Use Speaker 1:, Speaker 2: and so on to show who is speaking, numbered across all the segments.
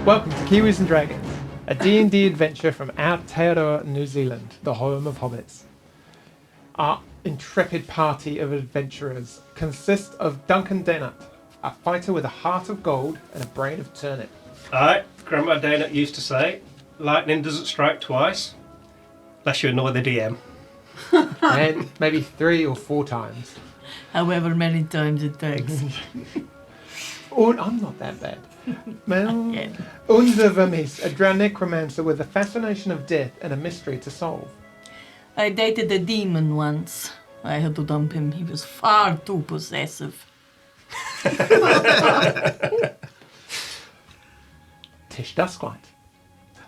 Speaker 1: Welcome to Kiwis and Dragons, a D&D adventure from Aotearoa, New Zealand, the home of hobbits. Our intrepid party of adventurers consists of Duncan Dennett, a fighter with a heart of gold and a brain of turnip.
Speaker 2: Aye, Grandma Dennett used to say, lightning doesn't strike twice, unless you annoy the DM.
Speaker 1: And maybe 3 or 4 times.
Speaker 3: However many times it takes.
Speaker 1: Oh, I'm not that bad. Well,
Speaker 3: Yeah.
Speaker 1: Unser Vermis, a drowned necromancer with a fascination of death and a mystery to solve.
Speaker 3: I dated a demon once. I had to dump him. He was far too possessive.
Speaker 1: Tish Dusklight,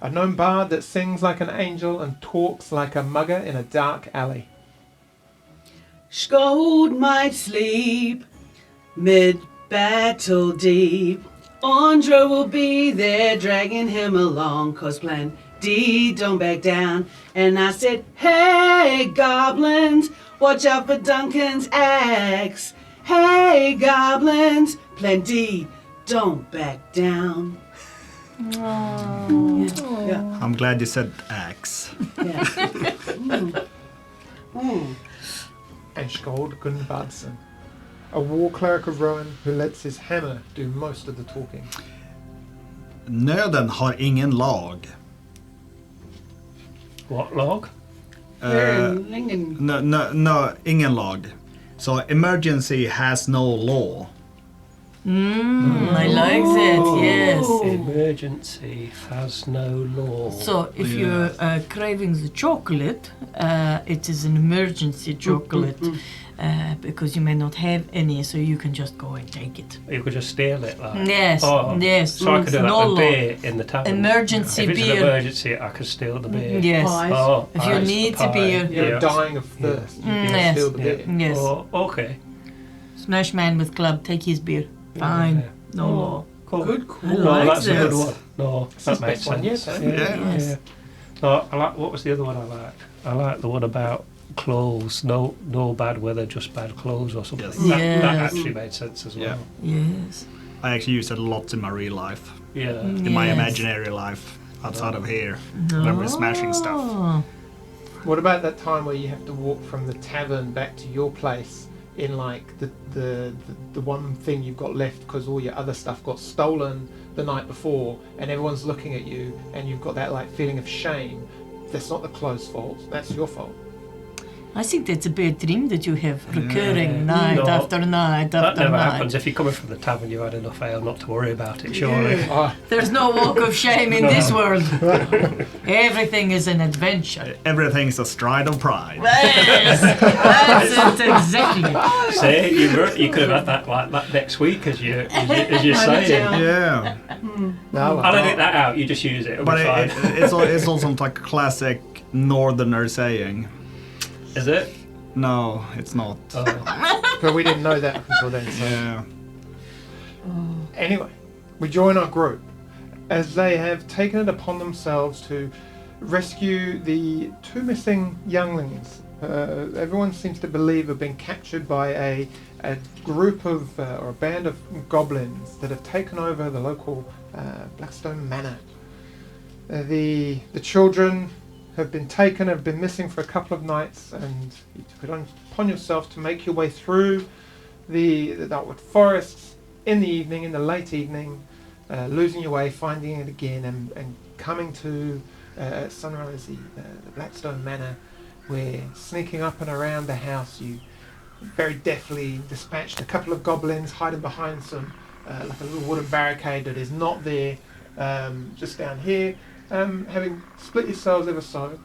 Speaker 1: a gnome bard that sings like an angel and talks like a mugger in a dark alley.
Speaker 4: Scold might sleep mid-battle deep. Andra will be there dragging him along, cause plan D don't back down. And I said, hey goblins, watch out for Duncan's axe. Hey goblins, plan D don't back down. Yeah.
Speaker 5: I'm glad you said axe.
Speaker 4: Yeah.
Speaker 1: And Skjold Gunnbardson, a war cleric of Rowan who lets his hammer do most of the talking.
Speaker 5: Nöden har ingen lag.
Speaker 2: What log?
Speaker 5: No, ingen lag. So emergency has no law.
Speaker 3: I like that, yes.
Speaker 2: Emergency has no law.
Speaker 3: So if you're craving the chocolate, it is an emergency chocolate because you may not have any, so you can just go and take it.
Speaker 2: You could just steal it, like.
Speaker 3: Yes,
Speaker 2: Oh,
Speaker 3: yes.
Speaker 2: So I could do that
Speaker 3: No
Speaker 2: with
Speaker 3: law.
Speaker 2: beer in the tavern.
Speaker 3: Emergency
Speaker 2: If it's an
Speaker 3: beer.
Speaker 2: emergency, I could steal the beer.
Speaker 3: Yes.
Speaker 4: Pies.
Speaker 2: Oh,
Speaker 3: If you
Speaker 2: ice,
Speaker 3: need
Speaker 2: the
Speaker 3: to be
Speaker 2: pie.
Speaker 3: a-
Speaker 1: You're
Speaker 2: Yeah.
Speaker 1: dying of thirst. You can
Speaker 3: Yes.
Speaker 1: steal the beer.
Speaker 3: Yes.
Speaker 2: Oh, okay.
Speaker 3: Smash man with club, take his beer. Fine.
Speaker 2: Yeah.
Speaker 3: No law.
Speaker 2: Cool.
Speaker 4: Good
Speaker 3: I
Speaker 4: call.
Speaker 2: No,
Speaker 3: like
Speaker 2: that's a good
Speaker 5: this.
Speaker 2: one. No,
Speaker 1: It's
Speaker 2: that
Speaker 1: the
Speaker 2: makes
Speaker 1: best one
Speaker 2: sense.
Speaker 1: yet,
Speaker 5: Yeah.
Speaker 3: Yes.
Speaker 2: No, I like. What was the other one I liked? I like the one about clothes. No bad weather, just bad clothes or something.
Speaker 5: Yes.
Speaker 2: That
Speaker 3: Yes.
Speaker 2: actually made sense as well.
Speaker 3: Yes.
Speaker 5: I actually use it a lot in my real life.
Speaker 2: Yeah.
Speaker 5: In my
Speaker 3: Yes.
Speaker 5: imaginary life outside of here.
Speaker 3: No.
Speaker 5: When we're smashing stuff.
Speaker 1: What about that time where you have to walk from the tavern back to your place in like the one thing you've got left because all your other stuff got stolen the night before and everyone's looking at you and you've got that like feeling of shame? That's not the clothes' fault, that's your fault.
Speaker 3: I think that's a bad dream that you have recurring
Speaker 2: Yeah.
Speaker 3: night
Speaker 2: No,
Speaker 3: after night
Speaker 2: That
Speaker 3: after
Speaker 2: never
Speaker 3: night.
Speaker 2: happens. If you're coming from the tavern, you've had enough ale not to worry about it, surely.
Speaker 1: Oh,
Speaker 3: There's no walk of shame in this world. Everything is an adventure.
Speaker 5: Everything's a stride of pride.
Speaker 3: Yes, that's it exactly.
Speaker 2: See, you could have had that like that next week, as you're saying.
Speaker 5: Yeah.
Speaker 1: no,
Speaker 2: I'll edit that out. You just use it. It'll
Speaker 5: But
Speaker 2: be fine.
Speaker 5: it's also like a classic northerner saying.
Speaker 2: Is it?
Speaker 5: No, it's not.
Speaker 2: Oh.
Speaker 1: but we didn't know that up until then. So.
Speaker 5: Yeah.
Speaker 1: Anyway, we join our group as they have taken it upon themselves to rescue the 2 missing younglings. Everyone seems to believe have been captured by a group of or a band of goblins that have taken over the local Blackstone Manor. The children have been taken, have been missing for a couple of nights, and you took it upon yourself to make your way through the Darkwood forests in the evening, in the late evening, losing your way, finding it again, and coming to sunrise, the Blackstone Manor, where sneaking up and around the house, you very deftly dispatched a couple of goblins hiding behind some like a little wooden barricade that is not there, just down here. Having split yourselves ever so,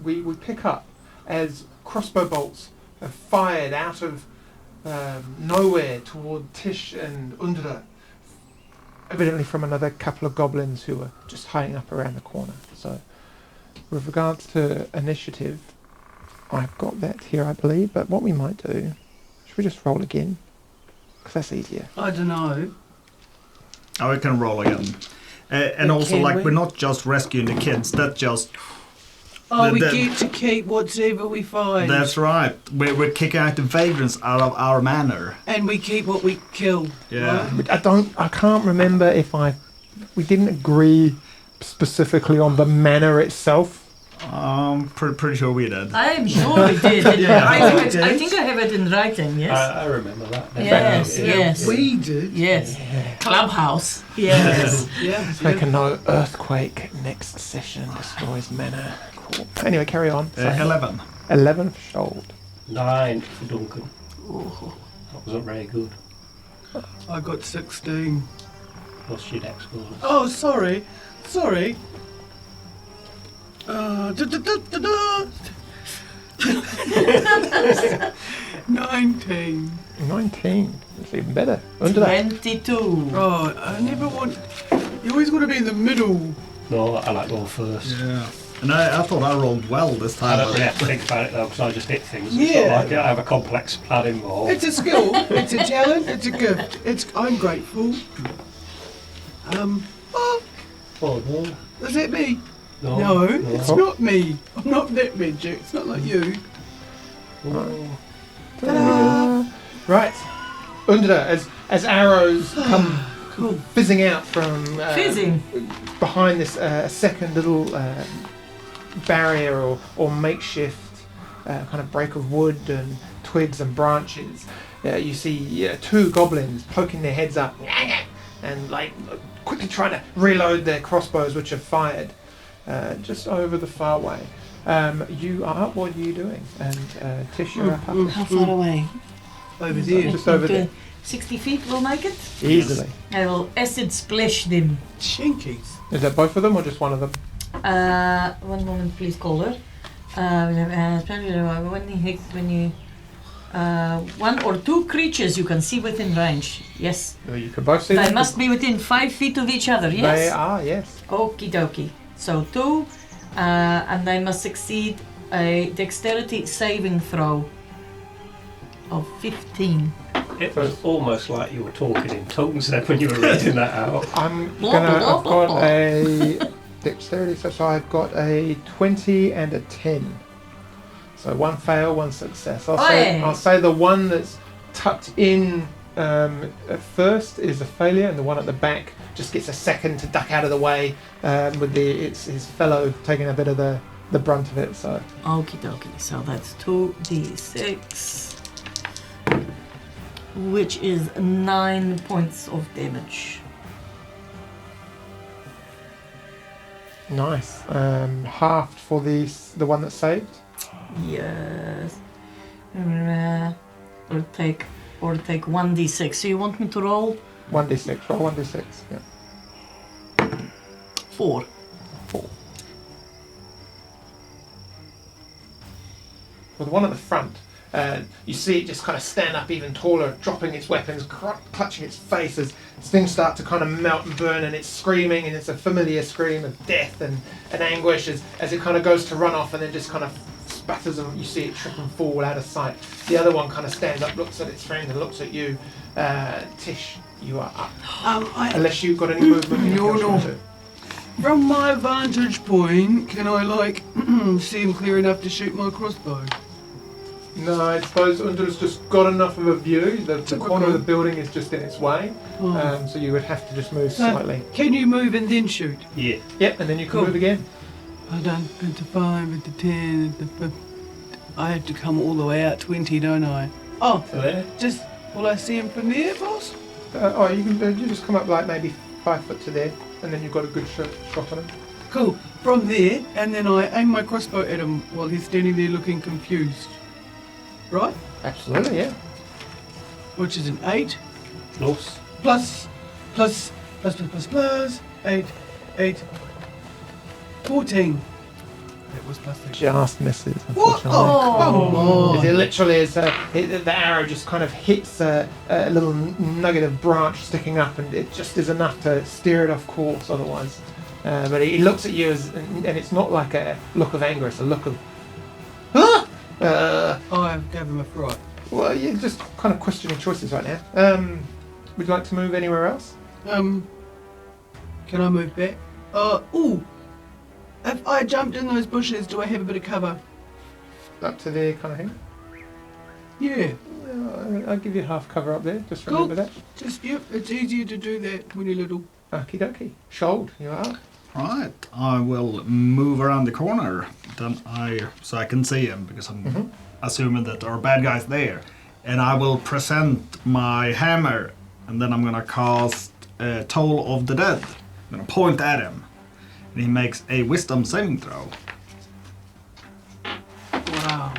Speaker 1: we pick up as crossbow bolts are fired out of nowhere toward Tish and Undra, evidently from another couple of goblins who were just hiding up around the corner. So, with regards to initiative, I've got that here, I believe, but what we might do, should we just roll again? Because that's easier.
Speaker 4: I don't know.
Speaker 5: Oh, we can roll again. And also,
Speaker 4: Can
Speaker 5: like,
Speaker 4: we?
Speaker 5: we're not just rescuing the kids. That's just...
Speaker 4: Oh, we
Speaker 5: The-
Speaker 4: get to keep whatever we find.
Speaker 5: That's right. We're kicking out the vagrants out of our manor.
Speaker 4: And we keep what we kill.
Speaker 5: Yeah.
Speaker 4: right?
Speaker 1: I can't remember if I we didn't agree specifically on the manor itself.
Speaker 5: Pretty sure we did.
Speaker 3: I am sure we did.
Speaker 5: Yeah,
Speaker 3: I think I have it in writing, yes.
Speaker 2: I remember that.
Speaker 3: Yes, yes.
Speaker 4: We did.
Speaker 3: Yes. Clubhouse. Yes.
Speaker 4: Yeah.
Speaker 1: Let's make a note. Earthquake next session destroys manor. Cool. Anyway, carry on.
Speaker 5: 11.
Speaker 1: 11 for Shold.
Speaker 2: 9 for Duncan.
Speaker 3: Oh.
Speaker 2: That wasn't very good.
Speaker 4: I got 16.
Speaker 2: What's your next score?
Speaker 4: Oh, sorry. 19.
Speaker 1: 19. That's even better. Under that.
Speaker 3: 22.
Speaker 4: Oh, I never want. You always want to be in the middle.
Speaker 2: No, I like going first.
Speaker 5: Yeah. And I thought I rolled well this
Speaker 2: I
Speaker 5: time.
Speaker 2: don't really have to think about it though, because I just hit things.
Speaker 4: Yeah.
Speaker 2: It's not like I have a complex plan involved.
Speaker 4: It's a skill. It's a talent. It's a gift. I'm grateful. Oh,
Speaker 2: Oh, no.
Speaker 4: is that me?
Speaker 2: No.
Speaker 4: No, it's not me. I'm not that magic. It's not like you.
Speaker 2: Oh.
Speaker 1: Ta-da! Right. Undra, as arrows come
Speaker 4: Cool.
Speaker 1: fizzing out from
Speaker 3: Fizzing.
Speaker 1: behind this second little barrier or makeshift kind of break of wood and twigs and branches, you see 2 goblins poking their heads up and like quickly trying to reload their crossbows, which have fired just over the far way. You are up. What are you doing? And Tish, you're up.
Speaker 3: How far away?
Speaker 4: Over there.
Speaker 1: Just over there.
Speaker 3: 60 feet will make it.
Speaker 1: Easily.
Speaker 3: I will acid splash them.
Speaker 4: Shinkies.
Speaker 1: Is that both of them or just one of them?
Speaker 3: One moment, please, caller. When you one or 2 creatures you can see within range. Yes.
Speaker 1: You can both see
Speaker 3: They
Speaker 1: them.
Speaker 3: must be within 5 feet of each other.
Speaker 1: They
Speaker 3: Yes.
Speaker 1: are, yes.
Speaker 3: Okie dokie. So 2, and they must succeed a dexterity saving throw of 15.
Speaker 2: It was almost like you were talking in tongues then when you were reading that out.
Speaker 1: I'm
Speaker 3: Blah,
Speaker 1: gonna.
Speaker 3: blah,
Speaker 1: I've
Speaker 3: blah,
Speaker 1: got
Speaker 3: blah.
Speaker 1: a dexterity, so I've got a 20 and a 10. So 1 fail, 1 success.
Speaker 3: Oi.
Speaker 1: I'll say the one that's tucked in at first is a failure, and the one at the back just gets a second to duck out of the way with his fellow taking a bit of the brunt of it. So
Speaker 3: Okie dokie. So that's 2d6, which is 9 points of damage.
Speaker 1: nice. Halved for the one that's saved.
Speaker 3: Yes. Or take 1d6. So you want me to roll
Speaker 1: 1d6. Roll 1d6. Yeah.
Speaker 3: 4?
Speaker 1: 4. Well, the one at the front, you see it just kind of stand up even taller, dropping its weapons, clutching its face as things start to kind of melt and burn, and it's screaming, and it's a familiar scream of death and anguish as it kind of goes to run off and then just kind of sputters, and you see it trip and fall out of sight. The other one kind of stands up, looks at its friend and looks at you. Tish, you are up. Unless you've got any movement.
Speaker 4: No. From my vantage point, can I see him clear enough to shoot my crossbow?
Speaker 1: No, I suppose Undra's just got enough of a view. The corner of the building is just in its way, so you would have to just move slightly.
Speaker 4: Can you move and then shoot?
Speaker 2: Yeah.
Speaker 1: Yep, and then you can
Speaker 4: Cool.
Speaker 1: move again.
Speaker 4: I done into 5, into 10, I have to come all the way out 20, don't I? Oh,
Speaker 2: So there.
Speaker 4: just will I see him from there, boss?
Speaker 1: You can you just come up like maybe 5 foot to there, and then you've got a good shot on him.
Speaker 4: Cool. From there, and then I aim my crossbow at him while he's standing there looking confused. Right?
Speaker 1: Absolutely, yeah.
Speaker 4: Which is an 8
Speaker 2: Close.
Speaker 4: plus 8, 14. That was plus 6.
Speaker 1: Just misses.
Speaker 4: What?
Speaker 1: Unfortunately.
Speaker 4: Oh, come on.
Speaker 1: It literally is. The arrow just kind of hits a little nugget of branch sticking up, and it just is enough to steer it off course. Otherwise, but he looks at you and it's not like a look of anger; it's a look of. Ah!
Speaker 4: I gave him a fright.
Speaker 1: Well, you're just kind of questioning choices right now. Would you like to move anywhere else?
Speaker 4: Can I move back? If I jumped in those bushes, do I have a bit of cover?
Speaker 1: Up to there, kind of thing.
Speaker 4: Yeah.
Speaker 1: I'll give you half cover up there. Just
Speaker 4: Cool.
Speaker 1: remember that.
Speaker 4: Just, yep, it's easier to do that when you're little.
Speaker 1: Okie dokie. Shold, you're up.
Speaker 5: Right, I will move around the corner. So I can see him because I'm assuming that our bad guy's there. And I will present my hammer, and then I'm gonna cast Toll of the Dead. I'm gonna point at him, and he makes a Wisdom saving throw.
Speaker 4: Wow.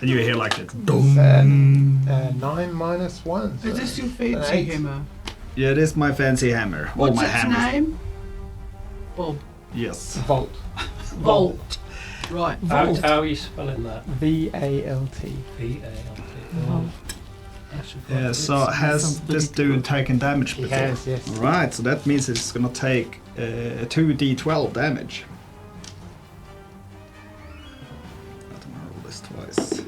Speaker 5: And you hear like this.
Speaker 1: It's, 9 minus 1. So
Speaker 4: Is this your
Speaker 1: an
Speaker 4: fancy
Speaker 1: 8.
Speaker 4: hammer?
Speaker 5: Yeah, it is my fancy hammer. All
Speaker 4: What's
Speaker 5: my
Speaker 4: its
Speaker 5: hammers.
Speaker 4: name? Bob.
Speaker 5: Yes.
Speaker 1: Volt.
Speaker 4: Volt. Right.
Speaker 2: How are you spelling that?
Speaker 1: V-A-L-T.
Speaker 2: V-A-L-T.
Speaker 5: Yeah, so has this dude taken damage
Speaker 1: He
Speaker 5: before?
Speaker 1: has, yes.
Speaker 5: Alright, so that means it's gonna take 2d12 damage. Let me roll this twice.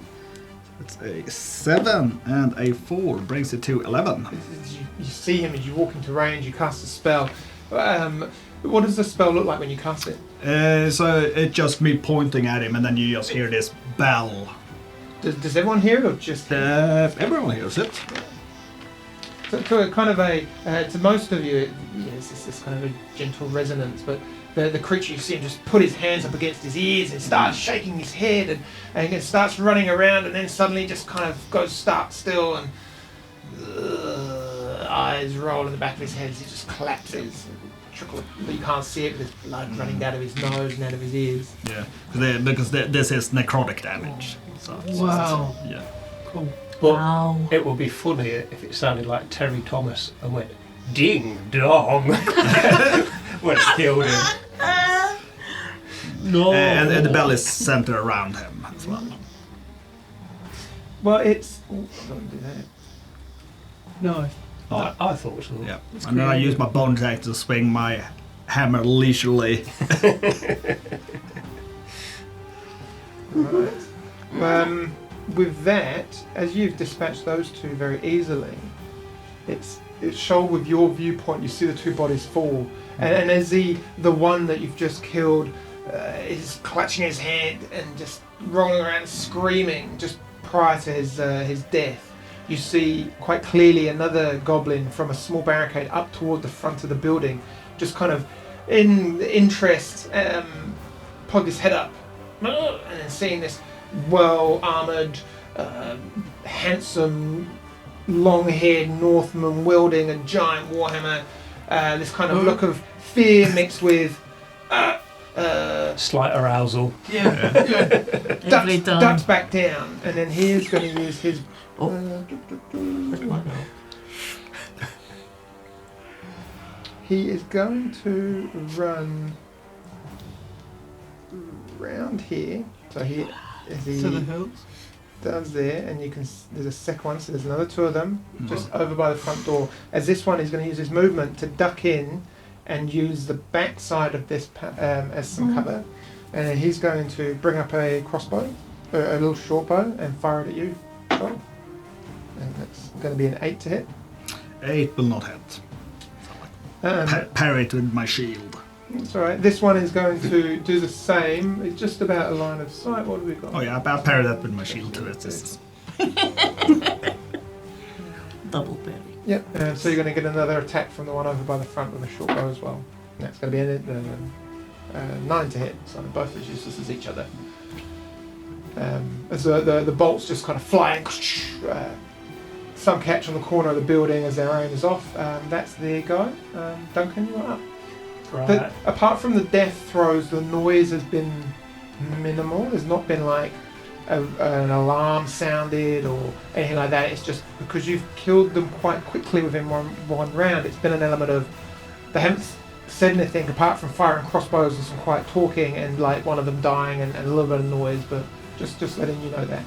Speaker 5: It's a 7 and a 4, brings it to 11.
Speaker 1: You see him as you walk into range, you cast a spell. What does the spell look like when you cast it?
Speaker 5: So it's just me pointing at him, and then you just hear this bell.
Speaker 1: Does everyone hear it or just him?
Speaker 5: Everyone hears it.
Speaker 1: To kind of to most of you, it's this kind of a gentle resonance, but the creature, you see him just put his hands up against his ears and starts shaking his head and it starts running around, and then suddenly just kind of goes stark still, and eyes roll in the back of his head as he just collapses. Trickle, but you can't see it, but there's blood running out of his nose and out of his ears.
Speaker 5: Yeah, because this is necrotic damage. So,
Speaker 4: Wow.
Speaker 5: Yeah.
Speaker 4: Cool.
Speaker 2: But
Speaker 3: Wow.
Speaker 2: it would be funny if it sounded like Terry Thomas and went ding dong when it killed him. No.
Speaker 5: And the bell is centered around him as well.
Speaker 1: Well, it's. Ooh, I'm not gonna do that.
Speaker 4: No.
Speaker 2: I thought so.
Speaker 5: Yeah. And then I use my bonus action to swing my hammer leisurely.
Speaker 1: Right. With that, as you've dispatched those two very easily, it's shown with your viewpoint. You see the two bodies fall, and as the one that you've just killed is clutching his head and just rolling around, screaming just prior to his death. You see quite clearly another goblin from a small barricade up toward the front of the building, just kind of in interest, pug his head up, and then seeing this well-armoured, handsome, long-haired Northman wielding a giant warhammer, this kind of look of fear mixed with
Speaker 2: Slight arousal.
Speaker 4: Yeah.
Speaker 1: ducks back down, and then he is going to use his. He is going to run round here. So he, as he
Speaker 4: To the hills.
Speaker 1: does there, and you can. There's a second one, so there's another two of them just over by the front door. As this one is going to use his movement to duck in and use the back side of this as some cover, and then he's going to bring up a crossbow, a little short bow, and fire it at you. Oh. And that's going to be an 8 to hit.
Speaker 5: 8 will not hit. Parry it with my shield.
Speaker 1: It's alright. This one is going to do the same. It's just about a line of sight. What have we got?
Speaker 5: Oh yeah, I'll parry that with my shield too. It's
Speaker 3: Double berry.
Speaker 1: Yep. So you're going to get another attack from the one over by the front with a short bow as well. And that's going to be a 9 to hit. So both as useless as each other. As the bolts just kind of flying. Some catch on the corner of the building as their aim is off. That's their go. Duncan, you're up.
Speaker 2: Right.
Speaker 1: Apart from the death throws, the noise has been minimal. There's not been like an alarm sounded or anything like that. It's just because you've killed them quite quickly within one round. It's been an element of they haven't said anything apart from firing crossbows and some quiet talking and like one of them dying and a little bit of noise. But just letting you know that.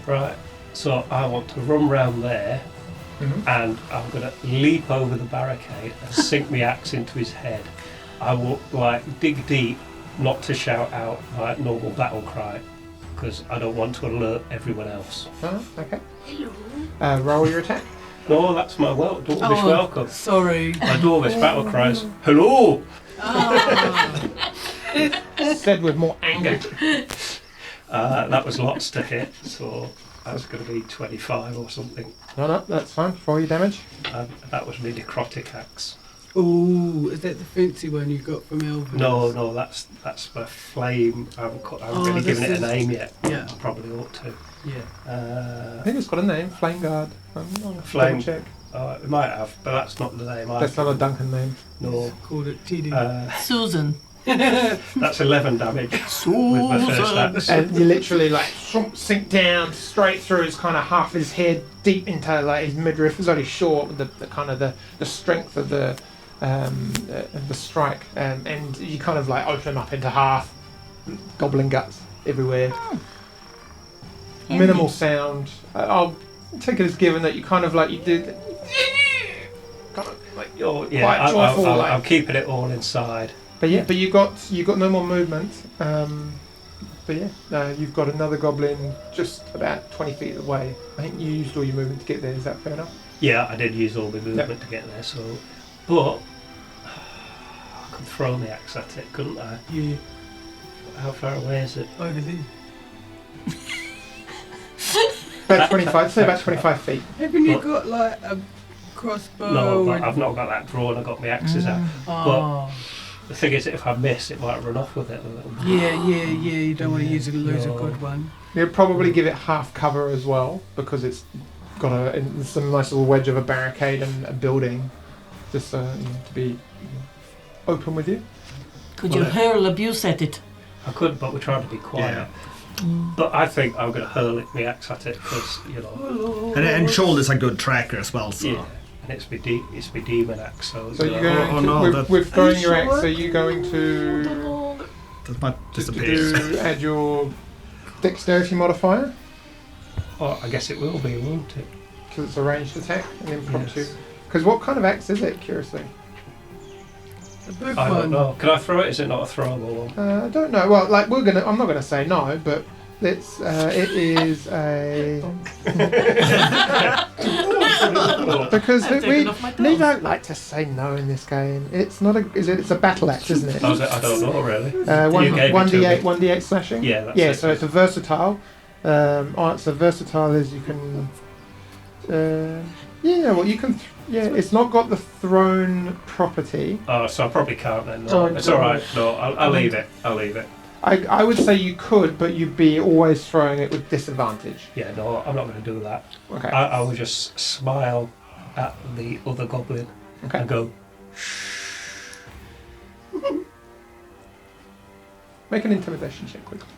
Speaker 2: Right. So I want to run round there, and I'm going to leap over the barricade and sink my axe into his head. I will dig deep, not to shout out my normal battle cry, because I don't want to alert everyone else.
Speaker 1: Okay. Roll your attack.
Speaker 2: No, that's my dwarvish welcome.
Speaker 4: Sorry.
Speaker 2: My dwarvish battle cries, hello!
Speaker 1: Said with more anger.
Speaker 2: That was lots to hit, so That's going to be 25 or something.
Speaker 1: No, that's fine. Roll your damage.
Speaker 2: That was my necrotic axe.
Speaker 4: Ooh, is that the fancy one you got from Elvis?
Speaker 2: No, that's my flame. I haven't really given it a name yet.
Speaker 4: Yeah.
Speaker 2: I probably ought to.
Speaker 4: Yeah.
Speaker 1: I think it's got a name. Flame Guard.
Speaker 2: Flame.
Speaker 1: Check.
Speaker 2: It might have, but that's not the name.
Speaker 1: That's not a Duncan name.
Speaker 2: No.
Speaker 4: Called it TD.
Speaker 3: Susan.
Speaker 2: That's 11 damage with my first axe.
Speaker 1: And you literally like sink down straight through his kind of half his head, deep into like his midriff. It's only short with the kind of the strength of the strike, and you kind of like open him up into half. Goblin guts everywhere. Minimal sound. I'll take it as given that you kind of like you did. Kind of like
Speaker 2: Oh, yeah,
Speaker 1: quite joyful.
Speaker 2: I'm keeping it all inside.
Speaker 1: But you got no more movement. But yeah, you've got another goblin just about 20 feet away. I think you used all your movement to get there. Is that fair enough?
Speaker 2: Yeah, I did use all my movement to get there. So, but I could throw my axe at it, couldn't I?
Speaker 4: Yeah.
Speaker 2: How far away is it?
Speaker 4: Over there.
Speaker 1: About 25. Say about 25 feet.
Speaker 4: Haven't you got like a crossbow?
Speaker 2: No, but I've not got that drawn. I got my axes out.
Speaker 4: Oh.
Speaker 2: The thing is, if I miss, it might run off with it a little bit.
Speaker 4: Yeah. You don't want to lose a good one.
Speaker 1: You'll probably give it half cover as well because it's got some nice little wedge of a barricade and a building, just to be open with you.
Speaker 3: Could you hurl abuse at it?
Speaker 2: I could, but we're trying to be quiet. But I think I'm going to hurl my axe at it because,
Speaker 5: And Shoulder's a good tracker as well, so.
Speaker 2: Yeah, and it's my demon axe. So
Speaker 1: you're going with throwing your axe. Are you going to?
Speaker 5: That might disappear.
Speaker 1: Add your dexterity modifier
Speaker 2: Oh, I guess it will be, won't it?
Speaker 1: because it's a ranged attack and impromptu. Because what kind of axe is it? Curiously,
Speaker 4: A big
Speaker 2: I don't
Speaker 4: one.
Speaker 2: know. Can I throw it? Is it not a throwable one?
Speaker 1: I don't know. Well, like I'm not gonna say no, but it's it is a because we don't like to say no in this game. It's not a it's a battle axe, isn't it?
Speaker 2: I don't know really.
Speaker 1: One
Speaker 2: You gave it to me.
Speaker 1: 1d8 slashing.
Speaker 2: Yeah, that's
Speaker 1: Yeah,
Speaker 2: it.
Speaker 1: so it's a versatile. So versatile is you can. You can. It's not got the thrown property.
Speaker 2: Oh, so I probably can't then. No.
Speaker 1: Don't
Speaker 2: It's
Speaker 1: do
Speaker 2: all right.
Speaker 1: it.
Speaker 2: No, I'll leave it. I'll leave it.
Speaker 1: I would say you could, but you'd be always throwing it with disadvantage.
Speaker 2: Yeah, no, I'm not going to do that.
Speaker 1: Okay.
Speaker 2: I will just smile at the other goblin
Speaker 1: Okay.
Speaker 2: and go,
Speaker 1: Make an intimidation check quickly.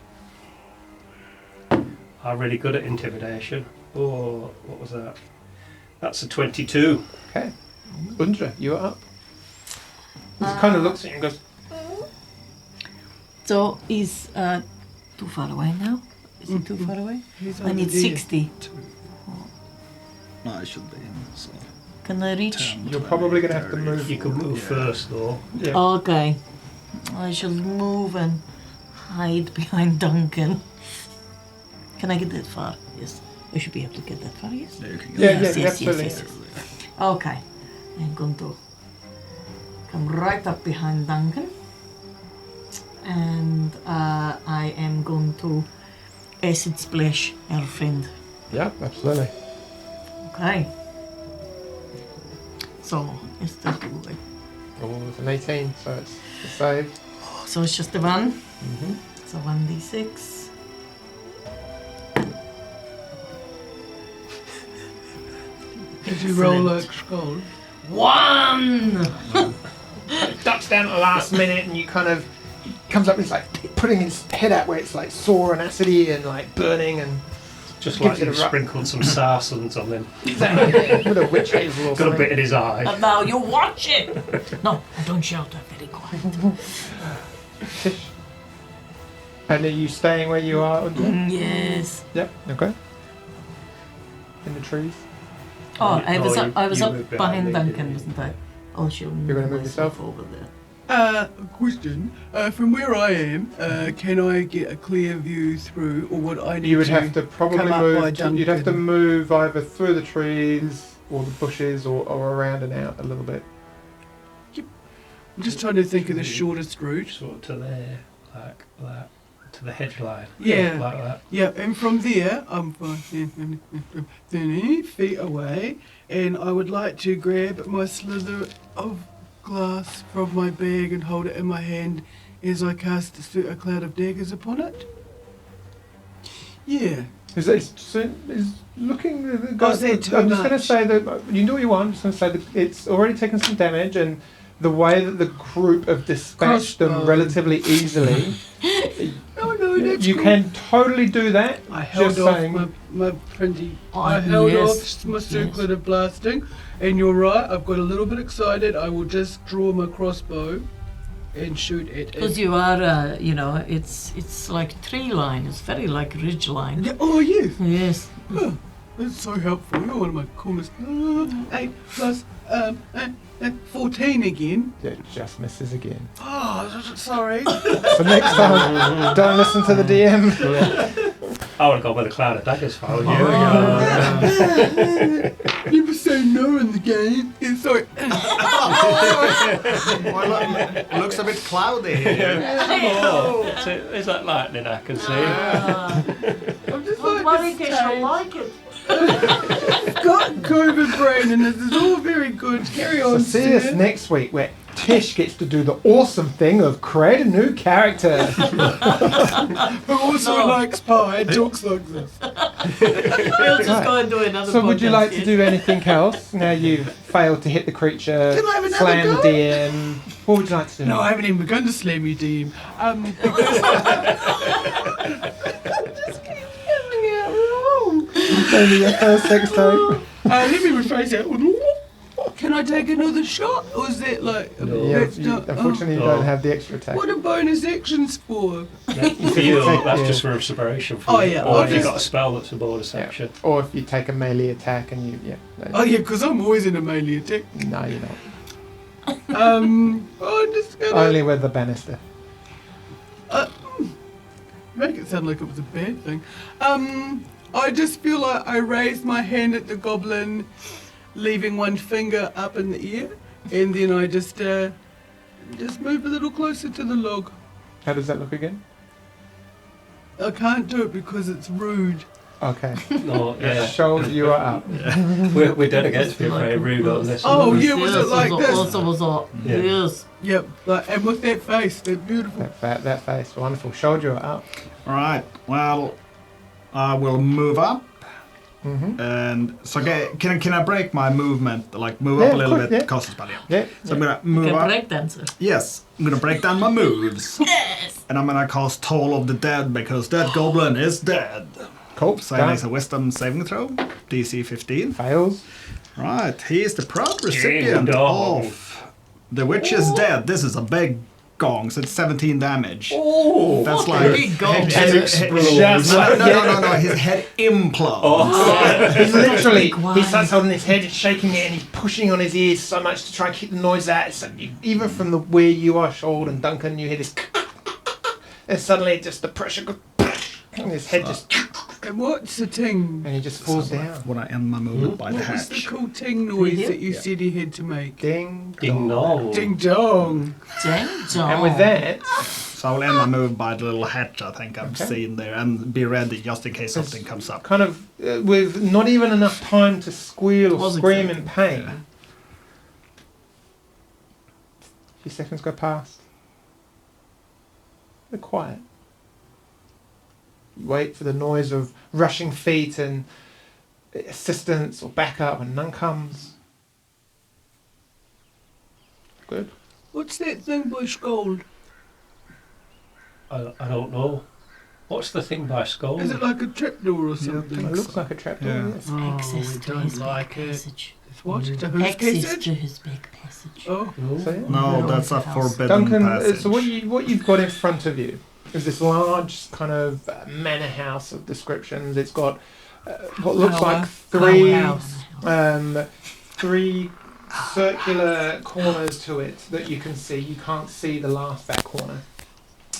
Speaker 2: I'm really good at intimidation. Oh, what was that? That's a 22.
Speaker 1: Okay. Undra, you are up. He kind of looks at you and goes,
Speaker 3: So he's too far away now. Is he too far away? I need 60.
Speaker 5: No, I should be in, so.
Speaker 3: Can I reach?
Speaker 5: 10,
Speaker 1: you're
Speaker 5: 20,
Speaker 1: probably going to have to
Speaker 5: 30.
Speaker 1: move.
Speaker 2: You can move first though.
Speaker 1: Yeah.
Speaker 3: Okay. I shall move and hide behind Duncan. Can I get that far? Yes. I should be able to get that far, yes?
Speaker 5: Yeah, you can
Speaker 1: Yeah,
Speaker 5: get
Speaker 1: yeah, absolutely.
Speaker 3: yes. Okay. I'm going to come right up behind Duncan. And I am going to acid splash our friend.
Speaker 1: Yeah, absolutely.
Speaker 3: Okay. So, it's the two.
Speaker 1: Oh, it's an 18, so it's a save.
Speaker 3: So it's just the one.
Speaker 1: Mm-hmm.
Speaker 3: So 1d6.
Speaker 4: Did you roll like skull?
Speaker 3: 1!
Speaker 1: Ducks down at the last minute, and you kind of he comes up and he's like putting his head out where it's like sore and acidy and like burning and
Speaker 2: Just
Speaker 1: Gives
Speaker 2: like
Speaker 1: it
Speaker 2: you
Speaker 1: a rub.
Speaker 2: sprinkled some sarsons on him.
Speaker 1: with a witch hazel or
Speaker 2: Got a bit
Speaker 1: something.
Speaker 2: in his eye.
Speaker 3: And now you watch it! No, don't shout, I'm very quiet.
Speaker 1: And are you staying where you are?
Speaker 3: Yes.
Speaker 1: Yep. Okay. In the trees.
Speaker 3: Oh, I was
Speaker 2: Oh,
Speaker 3: up, I was
Speaker 2: you
Speaker 3: up
Speaker 2: moved
Speaker 3: behind
Speaker 2: behind me,
Speaker 3: Duncan,
Speaker 2: didn't
Speaker 3: wasn't I? Oh, she'll
Speaker 1: You're gonna move
Speaker 3: myself
Speaker 1: yourself?
Speaker 3: over there.
Speaker 4: Question. From where I am, can I get a clear view through, or would I need
Speaker 1: You would
Speaker 4: to
Speaker 1: have to probably
Speaker 4: come up
Speaker 1: move.
Speaker 4: by
Speaker 1: You'd have to
Speaker 4: Duncan?
Speaker 1: move either through the trees or the bushes or around and out a little bit.
Speaker 4: I'm just trying to think of the shortest route.
Speaker 2: Sort of to there, like that, to the hedge line.
Speaker 4: Yeah.
Speaker 2: Like that.
Speaker 4: Yeah, and from there, I'm 30 feet away, and I would like to grab my slither of glass from my bag and hold it in my hand as I cast a cloud of daggers upon it. Yeah.
Speaker 1: Is looking?
Speaker 4: Oh, is that too
Speaker 1: I'm just going to
Speaker 4: much?
Speaker 1: say that you can do what you want. I'm just going to say that it's already taken some damage, and the way that the group have dispatched them
Speaker 4: Crossbow.
Speaker 1: relatively easily,
Speaker 4: No, that's
Speaker 1: you
Speaker 4: cool.
Speaker 1: can totally do that.
Speaker 4: I held
Speaker 1: Just
Speaker 4: off
Speaker 1: saying.
Speaker 4: my printy.
Speaker 3: Oh,
Speaker 4: I held
Speaker 3: yes,
Speaker 4: off my circlet of blasting, and you're right. I've got a little bit excited. I will just draw my crossbow and shoot at
Speaker 3: Because
Speaker 4: it.
Speaker 3: you are, it's like tree line. It's very like ridge line.
Speaker 4: Yeah, oh yes,
Speaker 3: Yes.
Speaker 4: that's so helpful. You're one of my coolest. 8 plus 14 again.
Speaker 1: It just misses again.
Speaker 4: Oh, sorry.
Speaker 1: So next time, don't listen to the DM.
Speaker 2: I would have gone with a cloud of daggers if I were you.
Speaker 4: Never say no in the game. Yeah, sorry.
Speaker 5: Well, looks a bit cloudy here.
Speaker 2: Oh, is that lightning I can see?
Speaker 4: I'm just
Speaker 3: Don't
Speaker 4: like
Speaker 3: worry,
Speaker 4: this
Speaker 3: Kish, you'll like it.
Speaker 4: got COVID brain, and this is all very good. Carry
Speaker 1: So
Speaker 4: on,
Speaker 1: see us
Speaker 4: Stan.
Speaker 1: next week where Tish gets to do the awesome thing of create a new character.
Speaker 4: Who also likes pie and talks like this.
Speaker 3: We'll just go and do another
Speaker 1: So would you
Speaker 3: podcast,
Speaker 1: like to
Speaker 3: yes?
Speaker 1: do anything else? Now you've failed to hit the creature,
Speaker 4: Can I have another
Speaker 1: slam
Speaker 4: go?
Speaker 1: the DM. What would you like to do?
Speaker 4: No, I haven't even begun to slam you, DM. Just keep getting it wrong.
Speaker 1: Maybe your first sex tape.
Speaker 4: Let me rephrase that. Can I take another shot, or is that like?
Speaker 1: Yeah,
Speaker 4: that's
Speaker 1: you,
Speaker 4: not-
Speaker 1: unfortunately you
Speaker 2: Oh.
Speaker 1: don't have the extra attack.
Speaker 4: What are bonus actions for?
Speaker 2: For you, that's
Speaker 1: Yeah.
Speaker 2: just for inspiration. For
Speaker 4: Oh,
Speaker 2: you.
Speaker 4: yeah,
Speaker 2: Or
Speaker 4: I'll
Speaker 2: if you've
Speaker 4: just-
Speaker 2: got a spell that's a bonus
Speaker 1: Yeah.
Speaker 2: action.
Speaker 1: Or if you take a melee attack and you,
Speaker 4: Oh yeah, because I'm always in a melee attack.
Speaker 1: no, you're not.
Speaker 4: I'm just gonna
Speaker 1: Only with the banister.
Speaker 4: make it sound like it was a bad thing. I just feel like I raised my hand at the goblin, leaving one finger up in the air, and then I just move a little closer to the log.
Speaker 1: How does that look again?
Speaker 4: I can't do it because it's rude.
Speaker 1: Okay.
Speaker 2: No, yeah.
Speaker 1: Shoulder, you are up.
Speaker 2: We're dead against being very rude on this.
Speaker 4: Oh,
Speaker 2: one.
Speaker 4: yeah, was it like this?
Speaker 2: Yeah.
Speaker 3: Yes.
Speaker 4: Yep, and with that face, they're beautiful.
Speaker 1: That face, wonderful. Shoulder, you are up.
Speaker 5: Right. Well, I will move up.
Speaker 1: Mm-hmm.
Speaker 5: And so can I break my movement? Like move
Speaker 1: Yeah,
Speaker 5: up a
Speaker 1: of
Speaker 5: little
Speaker 1: course,
Speaker 5: bit,
Speaker 1: yeah.
Speaker 5: cost a spell, yeah.
Speaker 1: Yeah.
Speaker 5: So I'm gonna
Speaker 3: You
Speaker 5: move
Speaker 3: can
Speaker 5: up.
Speaker 3: break dancer.
Speaker 5: Yes, I'm gonna break down my moves.
Speaker 3: Yes.
Speaker 5: And I'm gonna cast Toll of the Dead because that goblin is dead.
Speaker 1: Cool.
Speaker 5: So it makes a wisdom saving throw, DC 15.
Speaker 1: Fails.
Speaker 5: Right, he is the proud recipient
Speaker 2: dong.
Speaker 5: of The Witch is Dead. This is a big gong, so it's 17 damage.
Speaker 2: Oh,
Speaker 5: That's like
Speaker 3: Big gong.
Speaker 5: head
Speaker 1: And
Speaker 5: explodes.
Speaker 1: just like-
Speaker 5: No, his head implodes.
Speaker 1: He's literally,
Speaker 3: Big one.
Speaker 1: he starts holding his head and shaking it and he's pushing on his ears so much to try and keep the noise out. So even from where you are, Shoal and Duncan, you hear this and suddenly just the pressure goes and his head just
Speaker 4: And what's the ting?
Speaker 1: and he just falls down.
Speaker 5: When I end my movement by the
Speaker 4: What was the
Speaker 5: hatch.
Speaker 4: cool ting noise
Speaker 3: Yeah.
Speaker 4: that you said he had to make?
Speaker 1: Ding
Speaker 2: ding dong.
Speaker 4: Ding dong.
Speaker 3: Ding dong.
Speaker 1: And with that,
Speaker 5: So I'll end my move by the little hatch I think I've
Speaker 1: Okay.
Speaker 5: seen there and be ready just in case something comes up.
Speaker 1: kind of with not even enough time to squeal or
Speaker 3: Wasn't
Speaker 1: scream
Speaker 3: it?
Speaker 1: in pain,
Speaker 5: Yeah.
Speaker 1: a few seconds go past. They're quiet. You wait for the noise of rushing feet and assistance or backup, and none comes. Good.
Speaker 4: What's that thing by Scold?
Speaker 2: I don't know. What's the thing by Skull?
Speaker 4: Is it like a trapdoor or
Speaker 1: It
Speaker 4: something?
Speaker 1: looks like a trapdoor.
Speaker 5: Yeah.
Speaker 1: Yes.
Speaker 4: Oh,
Speaker 3: Access
Speaker 4: we
Speaker 3: to
Speaker 4: don't
Speaker 3: his
Speaker 4: like
Speaker 3: big
Speaker 4: it.
Speaker 3: passage.
Speaker 4: It's what? To whose
Speaker 3: Access
Speaker 4: passage?
Speaker 3: to his big passage.
Speaker 4: Oh,
Speaker 1: So, yeah.
Speaker 5: No,
Speaker 3: No,
Speaker 5: that's a
Speaker 3: it's a house.
Speaker 5: forbidden
Speaker 1: Duncan,
Speaker 5: passage.
Speaker 1: so what you've got in front of you is this large kind of manor house of descriptions. It's got what looks like three circular corners to it that you can see. You can't see the last that corner.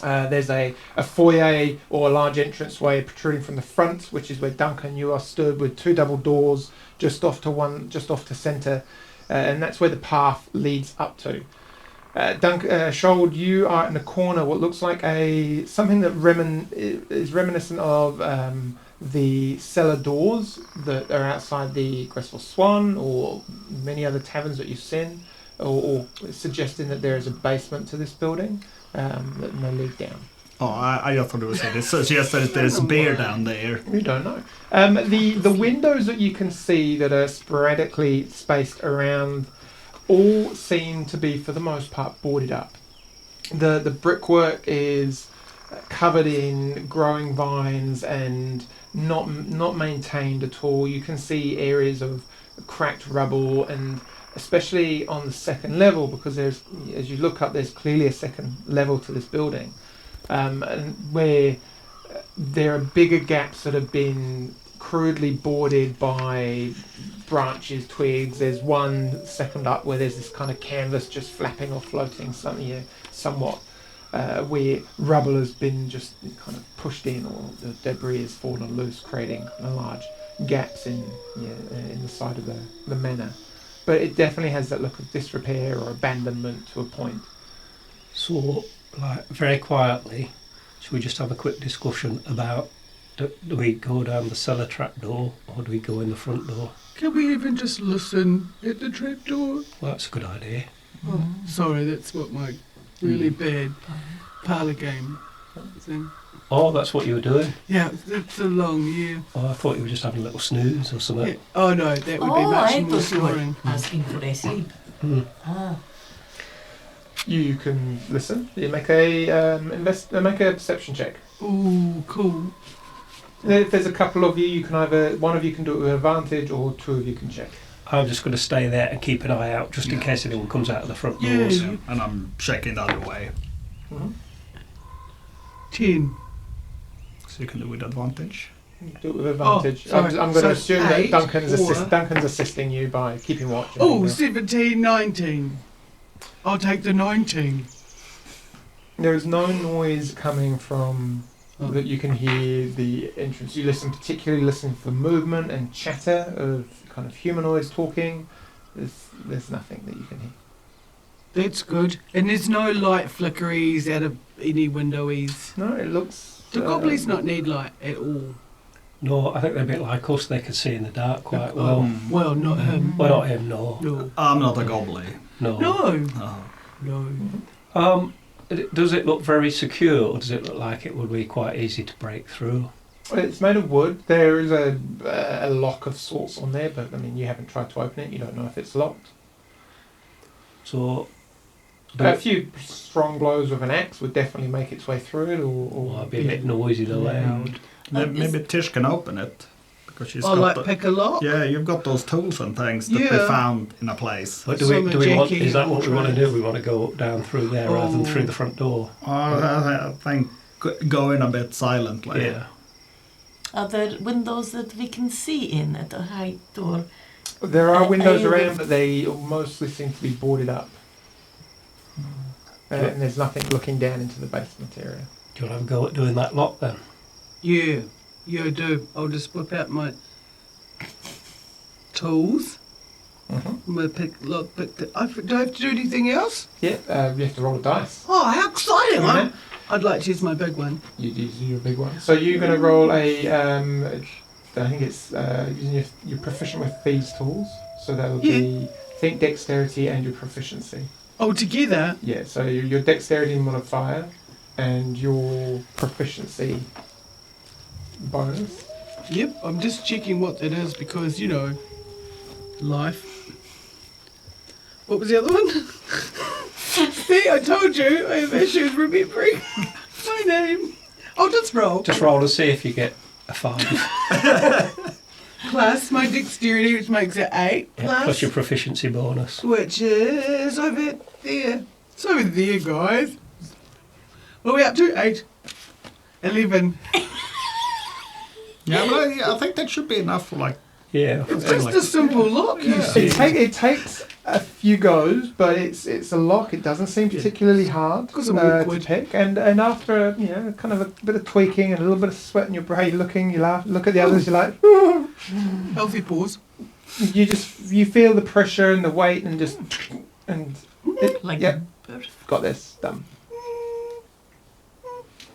Speaker 1: There's a foyer or a large entranceway protruding from the front, which is where Duncan you are stood, with two double doors just off to centre, and that's where the path leads up to. Shold, you are in a corner. What looks like something that is reminiscent of the cellar doors that are outside the Graceful Swan or many other taverns that you've seen, or suggesting that there is a basement to this building that may lead down.
Speaker 5: Oh, I just thought it was it suggests that there's beer down there.
Speaker 1: You don't know. The windows that you can see that are sporadically spaced around all seem to be, for the most part, boarded up. The brickwork is covered in growing vines and not maintained at all. You can see areas of cracked rubble, and especially on the second level, because there's, as you look up, there's clearly a second level to this building, and where there are bigger gaps that have been crudely boarded by branches, twigs. There's one second up where there's this kind of canvas just flapping or floating somewhat, where rubble has been just kind of pushed in, or the debris has fallen loose, creating large gaps in the side of the manor. But it definitely has that look of disrepair or abandonment to a point.
Speaker 2: So, like, very quietly, should we just have a quick discussion about, do we go down the cellar trap door, or do we go in the front door?
Speaker 6: Can we even just listen at the trap door?
Speaker 2: Well, that's a good idea.
Speaker 6: Oh, sorry, that's what my really bad parlour game thing.
Speaker 2: Oh, that's what you were doing?
Speaker 6: Yeah, it's a long year.
Speaker 2: Oh, I thought you were just having a little snooze or something.
Speaker 6: Yeah. Oh no, that would be much more snoring.
Speaker 3: Asking for a sleep.
Speaker 2: Mm.
Speaker 3: Ah.
Speaker 1: You can listen. You make a make a perception check.
Speaker 6: Ooh, cool.
Speaker 1: If there's a couple of you, you can either one of you can do it with advantage, or two of you can check.
Speaker 2: I'm just going to stay there and keep an eye out, just in case anyone comes out of the front
Speaker 6: Yeah,
Speaker 2: doors.
Speaker 6: you-
Speaker 5: And I'm checking the other way.
Speaker 1: Mm-hmm.
Speaker 6: 10.
Speaker 5: So you can do it with advantage.
Speaker 1: Do it with advantage.
Speaker 6: Oh, sorry.
Speaker 1: I'm going to
Speaker 6: So
Speaker 1: assume that
Speaker 6: 8
Speaker 1: Duncan's assisting you by keeping watch. and
Speaker 6: Oh,
Speaker 1: everything.
Speaker 6: 17, 19. I'll take the 19.
Speaker 1: There is no noise coming from that you can hear the entrance. You particularly listen for movement and chatter of kind of humanoids talking. There's nothing that you can hear.
Speaker 6: That's good. And there's no light flickeries out of any windowies.
Speaker 1: No, it looks.
Speaker 6: Do goblins not need light at all?
Speaker 2: No, I think they're a bit like us, they can see in the dark quite well.
Speaker 6: Well, not him.
Speaker 2: Well, not him, no.
Speaker 6: No.
Speaker 5: I'm not a goblin.
Speaker 2: No.
Speaker 6: No.
Speaker 5: Oh.
Speaker 6: No.
Speaker 2: Does it look very secure, or does it look like it would be quite easy to break through?
Speaker 1: Well, it's made of wood. There is a lock of sorts on there, but I mean, you haven't tried to open it. You don't know if it's locked.
Speaker 2: So,
Speaker 1: A few strong blows with an axe would definitely make its way through it, or
Speaker 2: it'd be a bit noisy though.
Speaker 1: loud.
Speaker 5: Maybe Tish can open it. Because she's
Speaker 6: Oh,
Speaker 5: got
Speaker 6: like pick a lock?
Speaker 5: yeah, you've got those tools and things that we
Speaker 6: Yeah.
Speaker 5: found in a place.
Speaker 2: But
Speaker 6: Some
Speaker 2: do we want?
Speaker 6: janky
Speaker 2: Is that what we want to
Speaker 6: trays.
Speaker 2: do? We want to go up down through there rather than
Speaker 6: Oh.
Speaker 2: through the front door.
Speaker 5: I think going a bit silently.
Speaker 2: Yeah.
Speaker 3: Are there windows that we can see in at a height, or
Speaker 1: There are windows
Speaker 3: I would-
Speaker 1: around, but they mostly seem to be boarded up. And there's nothing looking down into the basement area.
Speaker 2: Do you want to have a go at doing that lock then?
Speaker 6: Yeah. Yeah, I do. I'll just whip out my tools.
Speaker 1: Mm-hmm.
Speaker 6: I'm going to do I have to do anything else?
Speaker 1: Yeah, you have to roll a dice.
Speaker 6: Oh, how exciting!
Speaker 1: Mhm.
Speaker 6: I'd like to use my big one.
Speaker 1: You use your big one. So you're going to roll I think it's using you're proficient with thieves' tools. So that'll be, think dexterity and your proficiency.
Speaker 6: Oh, together?
Speaker 1: Yeah, so your dexterity modifier and your proficiency bonus.
Speaker 6: Yep, I'm just checking what that is because, life. What was the other one? See, I told you, I have issues remembering my name. I'll just roll.
Speaker 2: Just roll to see if you get a 5.
Speaker 6: Plus my dexterity, which makes it 8.
Speaker 2: Yeah, plus your proficiency bonus.
Speaker 6: Which is over there. It's over there, guys. What are we up to? 8. 11.
Speaker 5: Yeah, but I think that should be enough for like.
Speaker 2: Yeah.
Speaker 6: It's just a simple lock, yeah.
Speaker 1: It takes a few goes, but it's a lock. It doesn't seem particularly hard
Speaker 6: 'Cause I'm
Speaker 1: to
Speaker 6: awkward.
Speaker 1: pick. And after kind of a bit of tweaking and a little bit of sweat in your brow, you laugh, look at the others, you're like,
Speaker 6: Healthy pause.
Speaker 1: you feel the pressure and the weight and just
Speaker 3: like
Speaker 1: yeah.
Speaker 3: a bird?
Speaker 1: got this done.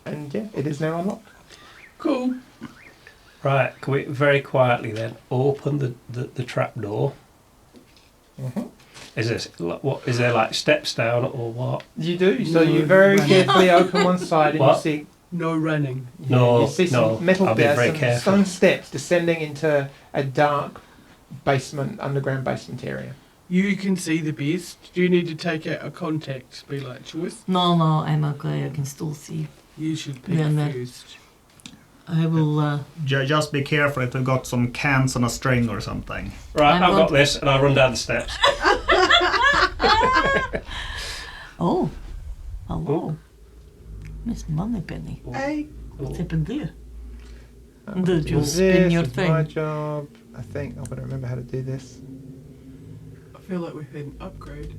Speaker 1: And yeah, it is now unlocked.
Speaker 6: Cool.
Speaker 2: Right, can we very quietly then open the trap door?
Speaker 1: Mm-hmm.
Speaker 2: Is there like steps down or what?
Speaker 1: You do. So you very carefully open one side and
Speaker 2: What?
Speaker 1: you see.
Speaker 6: No running.
Speaker 2: No,
Speaker 1: you see some
Speaker 2: no,
Speaker 1: metal
Speaker 2: I'll be
Speaker 1: there,
Speaker 2: very
Speaker 1: some
Speaker 2: careful.
Speaker 1: stone steps descending into a dark basement, underground basement area.
Speaker 6: You can see the best. Do you need to take out a contact? Be like, choice.
Speaker 3: No, I'm okay. I can still see.
Speaker 6: You should pick
Speaker 3: Yeah, no.
Speaker 6: first.
Speaker 3: I will.
Speaker 5: Just be careful if you've got some cans on a string or something.
Speaker 2: Right,
Speaker 3: I'm
Speaker 2: I've
Speaker 3: going
Speaker 2: got this, and I'll run down the steps.
Speaker 3: Oh, hello,
Speaker 2: Oh.
Speaker 3: Miss Moneypenny.
Speaker 6: Hey.
Speaker 3: What's happened there?
Speaker 1: I'm
Speaker 3: Did
Speaker 1: gonna
Speaker 3: you
Speaker 1: do
Speaker 3: spin
Speaker 1: this,
Speaker 3: your
Speaker 1: it's
Speaker 3: thing?
Speaker 1: My job. I think I'm gonna remember how to do this.
Speaker 6: I feel like we've had an upgrade.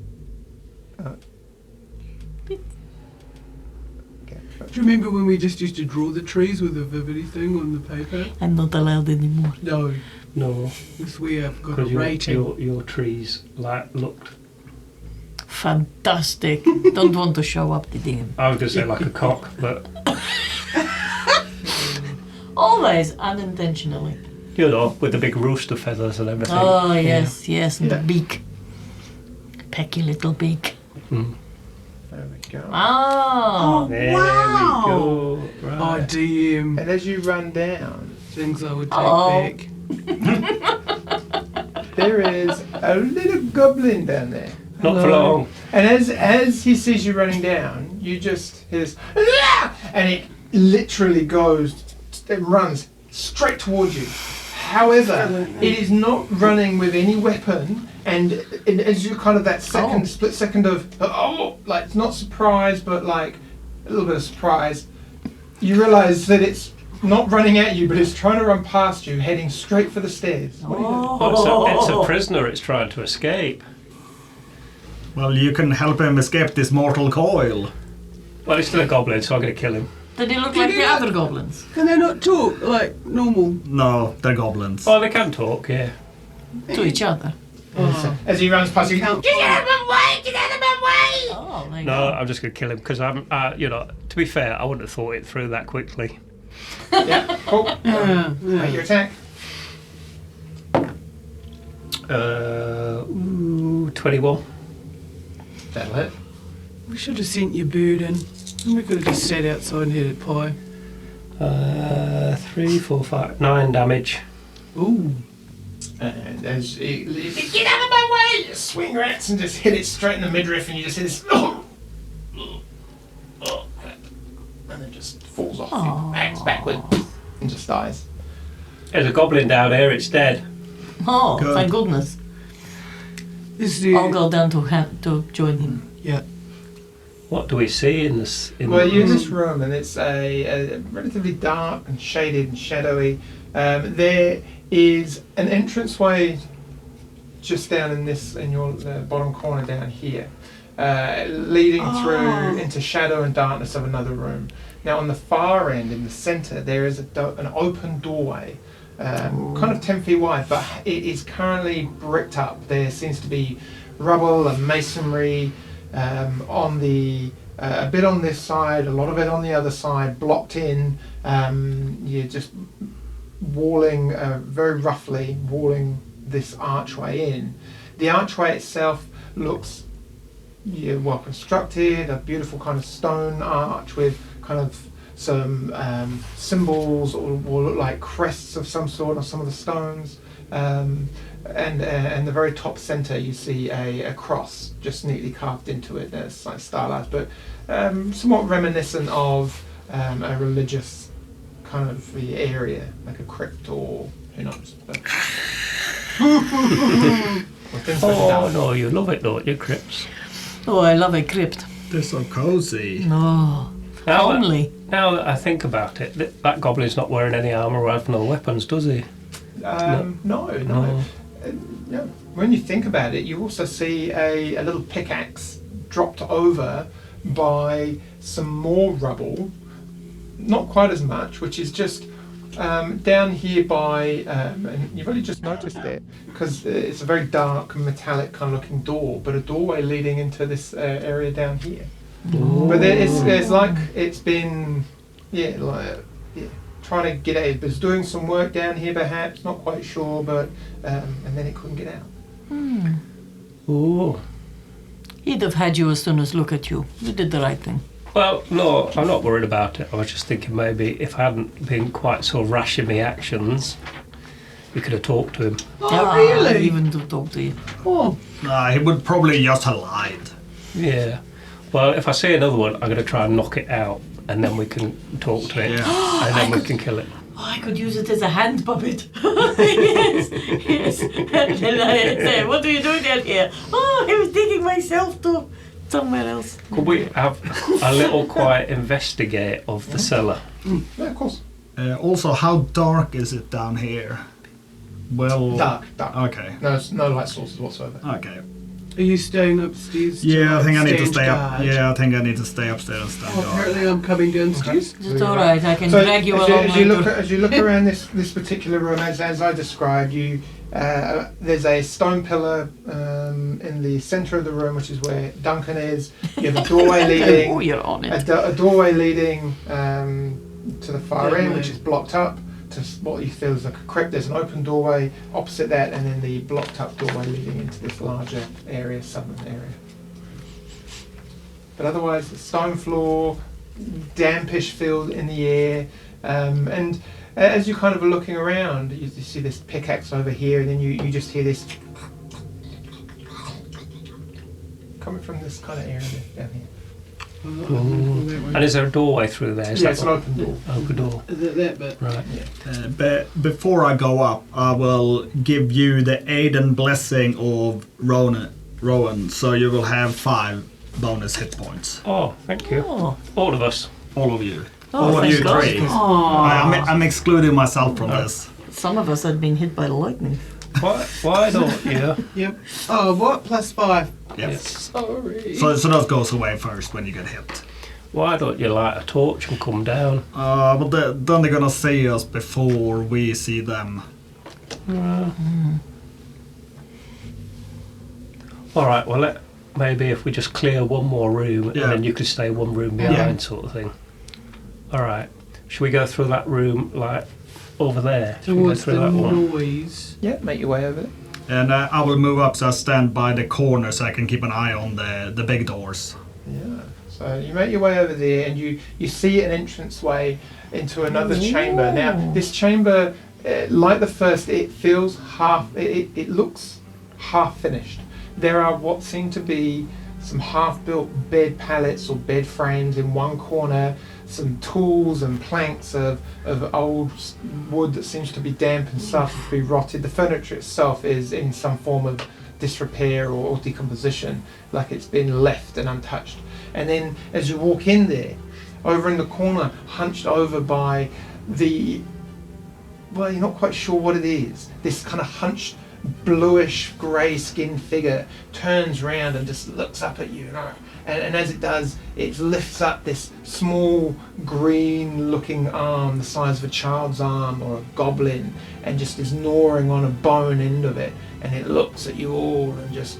Speaker 1: Okay.
Speaker 6: Do you remember when we just used to draw the trees with a vividity thing on the paper?
Speaker 3: I'm not allowed anymore.
Speaker 6: No,
Speaker 2: No,
Speaker 6: because we have got a
Speaker 2: because
Speaker 6: rating.
Speaker 2: your trees looked.
Speaker 3: Fantastic. Don't want to show up the game.
Speaker 2: I was going to say like a cock, but
Speaker 3: Always unintentionally.
Speaker 2: you know, with the big rooster feathers and everything.
Speaker 3: Oh yes, and
Speaker 1: Yeah.
Speaker 3: the beak. Pecky little beak.
Speaker 2: Mm.
Speaker 1: There we go.
Speaker 3: Oh.
Speaker 2: There
Speaker 6: Wow.
Speaker 2: we go.
Speaker 6: Oh,
Speaker 2: Right.
Speaker 6: DM.
Speaker 1: And as you run down,
Speaker 6: Things I would take
Speaker 3: Oh.
Speaker 6: back.
Speaker 1: there is a little goblin down there.
Speaker 2: Not for long.
Speaker 1: And as he sees you running down, you just hear this, "Ah!" and it literally it runs straight towards you. However, it is not running with any weapon, and as you kind of that split second of like it's not surprise, but like a little bit of surprise, you realise that it's not running at you, but it's trying to run past you, heading straight for the stairs. What do you do?
Speaker 2: Oh, it's a prisoner. It's trying to escape.
Speaker 5: Well, you can help him escape this mortal coil.
Speaker 2: Well, he's still a goblin, so I'm going to kill him.
Speaker 3: Did he look like the other goblins?
Speaker 6: Can they not talk like normal?
Speaker 5: No, they're goblins.
Speaker 2: Oh, they can talk, yeah.
Speaker 3: To each other.
Speaker 1: As he runs past you,
Speaker 6: Can't
Speaker 1: get out of my way! Get out of my way!
Speaker 3: Oh, there you
Speaker 2: No,
Speaker 3: go.
Speaker 2: I'm just going to kill him because I'm, to be fair, I wouldn't have thought it through that quickly.
Speaker 1: Yeah, cool. Make your attack.
Speaker 2: 21.
Speaker 1: That'll hit.
Speaker 6: We should have sent your bird in. And we could have just sat outside and had a pie.
Speaker 2: 3, 4, 5, 9 damage.
Speaker 6: Ooh.
Speaker 1: And as you get out of my way, you swing your axe and just hit it straight in the midriff, and you just hit this. And it just falls off. You axe backward and just dies.
Speaker 2: There's a goblin down here, it's dead.
Speaker 3: Oh,
Speaker 5: Good.
Speaker 3: thank goodness.
Speaker 6: Is the
Speaker 3: I'll go down to join him.
Speaker 6: yeah.
Speaker 2: What do we see in this?
Speaker 1: Well, you're in this room, and it's a relatively dark and shaded and shadowy. There is an entranceway just down in your bottom corner down here, leading through into shadow and darkness of another room. Now, on the far end, in the centre, there is an open doorway, kind of 10 feet wide, but it is currently bricked up. There seems to be rubble and masonry on the a bit on this side, a lot of it on the other side, blocked in. You're just walling, very roughly walling this archway in. The archway itself looks well constructed, a beautiful kind of stone arch with kind of some symbols or look like crests of some sort on some of the stones. And the very top centre you see a cross just neatly carved into it. There's like stylized, but somewhat reminiscent of a religious kind of the area, like a crypt or who knows. But
Speaker 2: Oh no, you love it, don't you, Crips?
Speaker 3: Oh, I love a crypt.
Speaker 5: They're so cozy.
Speaker 3: No,
Speaker 2: Now that-
Speaker 3: homely.
Speaker 2: Now that I think about it, that goblin's not wearing any armour or have no weapons, does he?
Speaker 1: No. Yeah. When you think about it, you also see a little pickaxe dropped over by some more rubble, not quite as much, which is just down here by, and you've only just noticed it because it's a very dark metallic kind of looking door, but a doorway leading into this area down here. But it's like it's been, trying to get out. It was doing some work down here, perhaps, not quite sure, but and then it couldn't get out.
Speaker 2: Oh.
Speaker 3: He'd have had you as soon as look at you. You did the right thing.
Speaker 2: Well, no, I'm not worried about it. I was just thinking maybe if I hadn't been quite so rash in my actions, we could have talked to him.
Speaker 6: Oh,
Speaker 3: I
Speaker 6: really?
Speaker 3: even to talk to you.
Speaker 6: Oh,
Speaker 5: He would probably just have lied.
Speaker 2: Yeah. Well, if I see another one, I'm going to try and knock it out, and then we can talk to it,
Speaker 5: Yeah.
Speaker 2: and then we can kill it.
Speaker 3: Oh, I could use it as a hand puppet. yes. And then I'd say, what are you doing down here? Oh, I was taking myself to somewhere else.
Speaker 2: Could we have a little quiet investigate of the cellar?
Speaker 1: Yeah, of course.
Speaker 5: Also, how dark is it down here? Well,
Speaker 1: Dark.
Speaker 5: Okay.
Speaker 1: No light sources whatsoever.
Speaker 5: Okay.
Speaker 6: are you staying upstairs?
Speaker 5: Yeah, I think I need to
Speaker 6: stand
Speaker 5: stay up.
Speaker 6: guard?
Speaker 5: Yeah, I think I need to stay upstairs and stand
Speaker 6: Oh,
Speaker 5: guard.
Speaker 6: apparently I'm coming downstairs.
Speaker 3: It's all right. I can
Speaker 1: So
Speaker 3: drag you
Speaker 1: as
Speaker 3: along.
Speaker 1: as you look around this particular room, as I described, there's a stone pillar in the centre of the room, which is where Duncan is. You have a doorway
Speaker 3: Oh,
Speaker 1: leading,
Speaker 3: you're on it.
Speaker 1: a doorway leading to the far
Speaker 6: Yeah,
Speaker 1: end,
Speaker 6: right.
Speaker 1: which is blocked up to what you feel is like a crypt. There's an open doorway opposite that, and then the blocked up doorway leading into this larger area, southern area. But otherwise, the stone floor, dampish feel in the air, and as you kind of are looking around, you see this pickaxe over here, and then you just hear this coming from this kind of area down here.
Speaker 2: And is there a doorway through there? Is
Speaker 1: Yeah,
Speaker 2: that
Speaker 1: it's an
Speaker 2: what-
Speaker 1: open door.
Speaker 2: Open door.
Speaker 6: That bit.
Speaker 2: Right.
Speaker 5: But before I go up, I will give you the aid and blessing of Rowan, so you will have 5 bonus hit points.
Speaker 2: Oh, thank you.
Speaker 3: Oh,
Speaker 2: All of us.
Speaker 5: All of you.
Speaker 3: oh
Speaker 5: All of
Speaker 3: thank
Speaker 5: you
Speaker 3: God.
Speaker 5: 3.
Speaker 6: Aww.
Speaker 5: I'm excluding myself from this.
Speaker 3: Some of us had been hit by lightning.
Speaker 2: Why don't you?
Speaker 6: Yep. Oh, what? +5.
Speaker 5: Yes.
Speaker 6: Sorry.
Speaker 5: So that goes away first when you get hit.
Speaker 2: Why don't you light a torch and come down?
Speaker 5: But then they're gonna see us before we see them.
Speaker 2: All right. Well, maybe if we just clear one more room,
Speaker 5: Yeah.
Speaker 2: and then you could stay one room behind,
Speaker 5: Yeah.
Speaker 2: sort of thing. All right. Should we go through that room, like over there? Should we go
Speaker 6: Towards
Speaker 2: through
Speaker 6: the
Speaker 2: that one?
Speaker 6: noise.
Speaker 1: Yeah, make your way over there.
Speaker 5: And I will move up so I stand by the corner so I can keep an eye on the big doors.
Speaker 1: Yeah. So you make your way over there, and you see an entranceway into another chamber. Now, this chamber, like the first, it feels half. It looks half finished. There are what seem to be some half-built bed pallets or bed frames in one corner. Some tools and planks of old wood that seems to be damp and starting to be rotted. The furniture itself is in some form of disrepair or decomposition, like it's been left and untouched. And then as you walk in there, over in the corner, hunched over by well, you're not quite sure what it is, this kind of hunched bluish grey skinned figure turns round and just looks up at you, and as it does, it lifts up this small green looking arm the size of a child's arm or a goblin, and just is gnawing on a bone end of it, and it looks at you all and just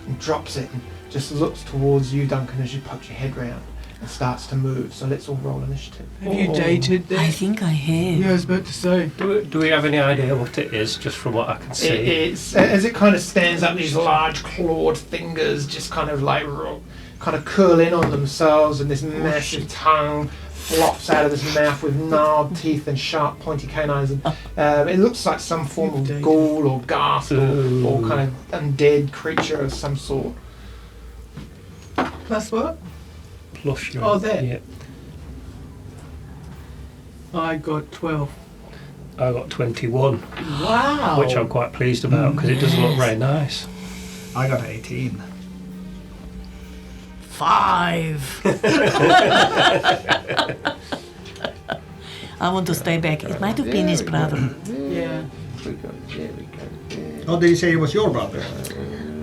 Speaker 1: and drops it and just looks towards you, Duncan, as you poke your head round and starts to move. So let's all roll initiative.
Speaker 6: Have you dated
Speaker 3: I
Speaker 6: that?
Speaker 3: think I have.
Speaker 6: Yeah, I was about to say.
Speaker 2: Do we have any idea what it is, just from what I can see?
Speaker 1: It's as it kind of stands up, these large clawed fingers just kind of like kind of curl in on themselves, and this massive tongue flops out of this mouth with gnarled teeth and sharp pointy canines. And it looks like some form of ghoul or ghast or kind of undead creature of some sort.
Speaker 6: Plus what?
Speaker 2: Plus your,
Speaker 6: Oh, that.
Speaker 2: Yeah.
Speaker 6: I got 12.
Speaker 2: I got 21,
Speaker 6: Wow.
Speaker 2: which I'm quite pleased about because it doesn't look very nice.
Speaker 5: I got 18.
Speaker 3: 5. I want to stay back. It might have been his brother.
Speaker 6: Yeah.
Speaker 1: There we go.
Speaker 5: Oh, did you say it was your brother?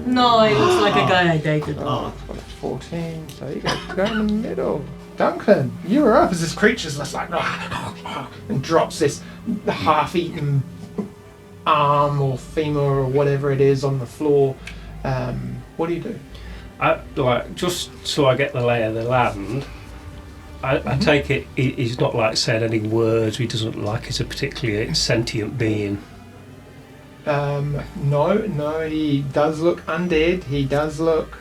Speaker 3: No, he looks like a guy I dated.
Speaker 1: Oh, 14. So you go in the middle. Duncan, you were up as this creature's just like and drops this half-eaten arm or femur or whatever it is on the floor. What do you do?
Speaker 2: Just so I get the lay of the land. I take it he's not like said any words. He doesn't like he's a particularly sentient being.
Speaker 1: No, he does look undead. He does look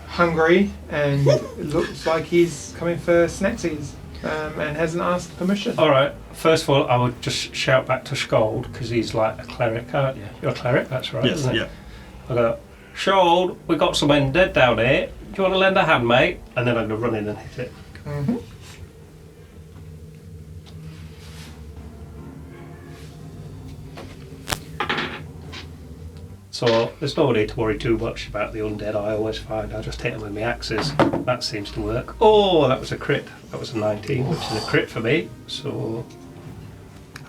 Speaker 1: hungry, and it looks like he's coming for snacksies, and hasn't asked permission.
Speaker 2: All right. First of all, I would just shout back to Scold because he's like a cleric, aren't you? You're a cleric, that's right.
Speaker 5: Yes,
Speaker 2: isn't it?
Speaker 5: yeah.
Speaker 2: I go, Scold, we got some undead down here. Do you want to lend a hand, mate? And then I'm gonna run in and hit it.
Speaker 1: Mm-hmm.
Speaker 2: So there's no need to worry too much about the undead. I always find I just hit them with my axes. That seems to work. Oh, that was a crit. That was a 19, which is a crit for me. So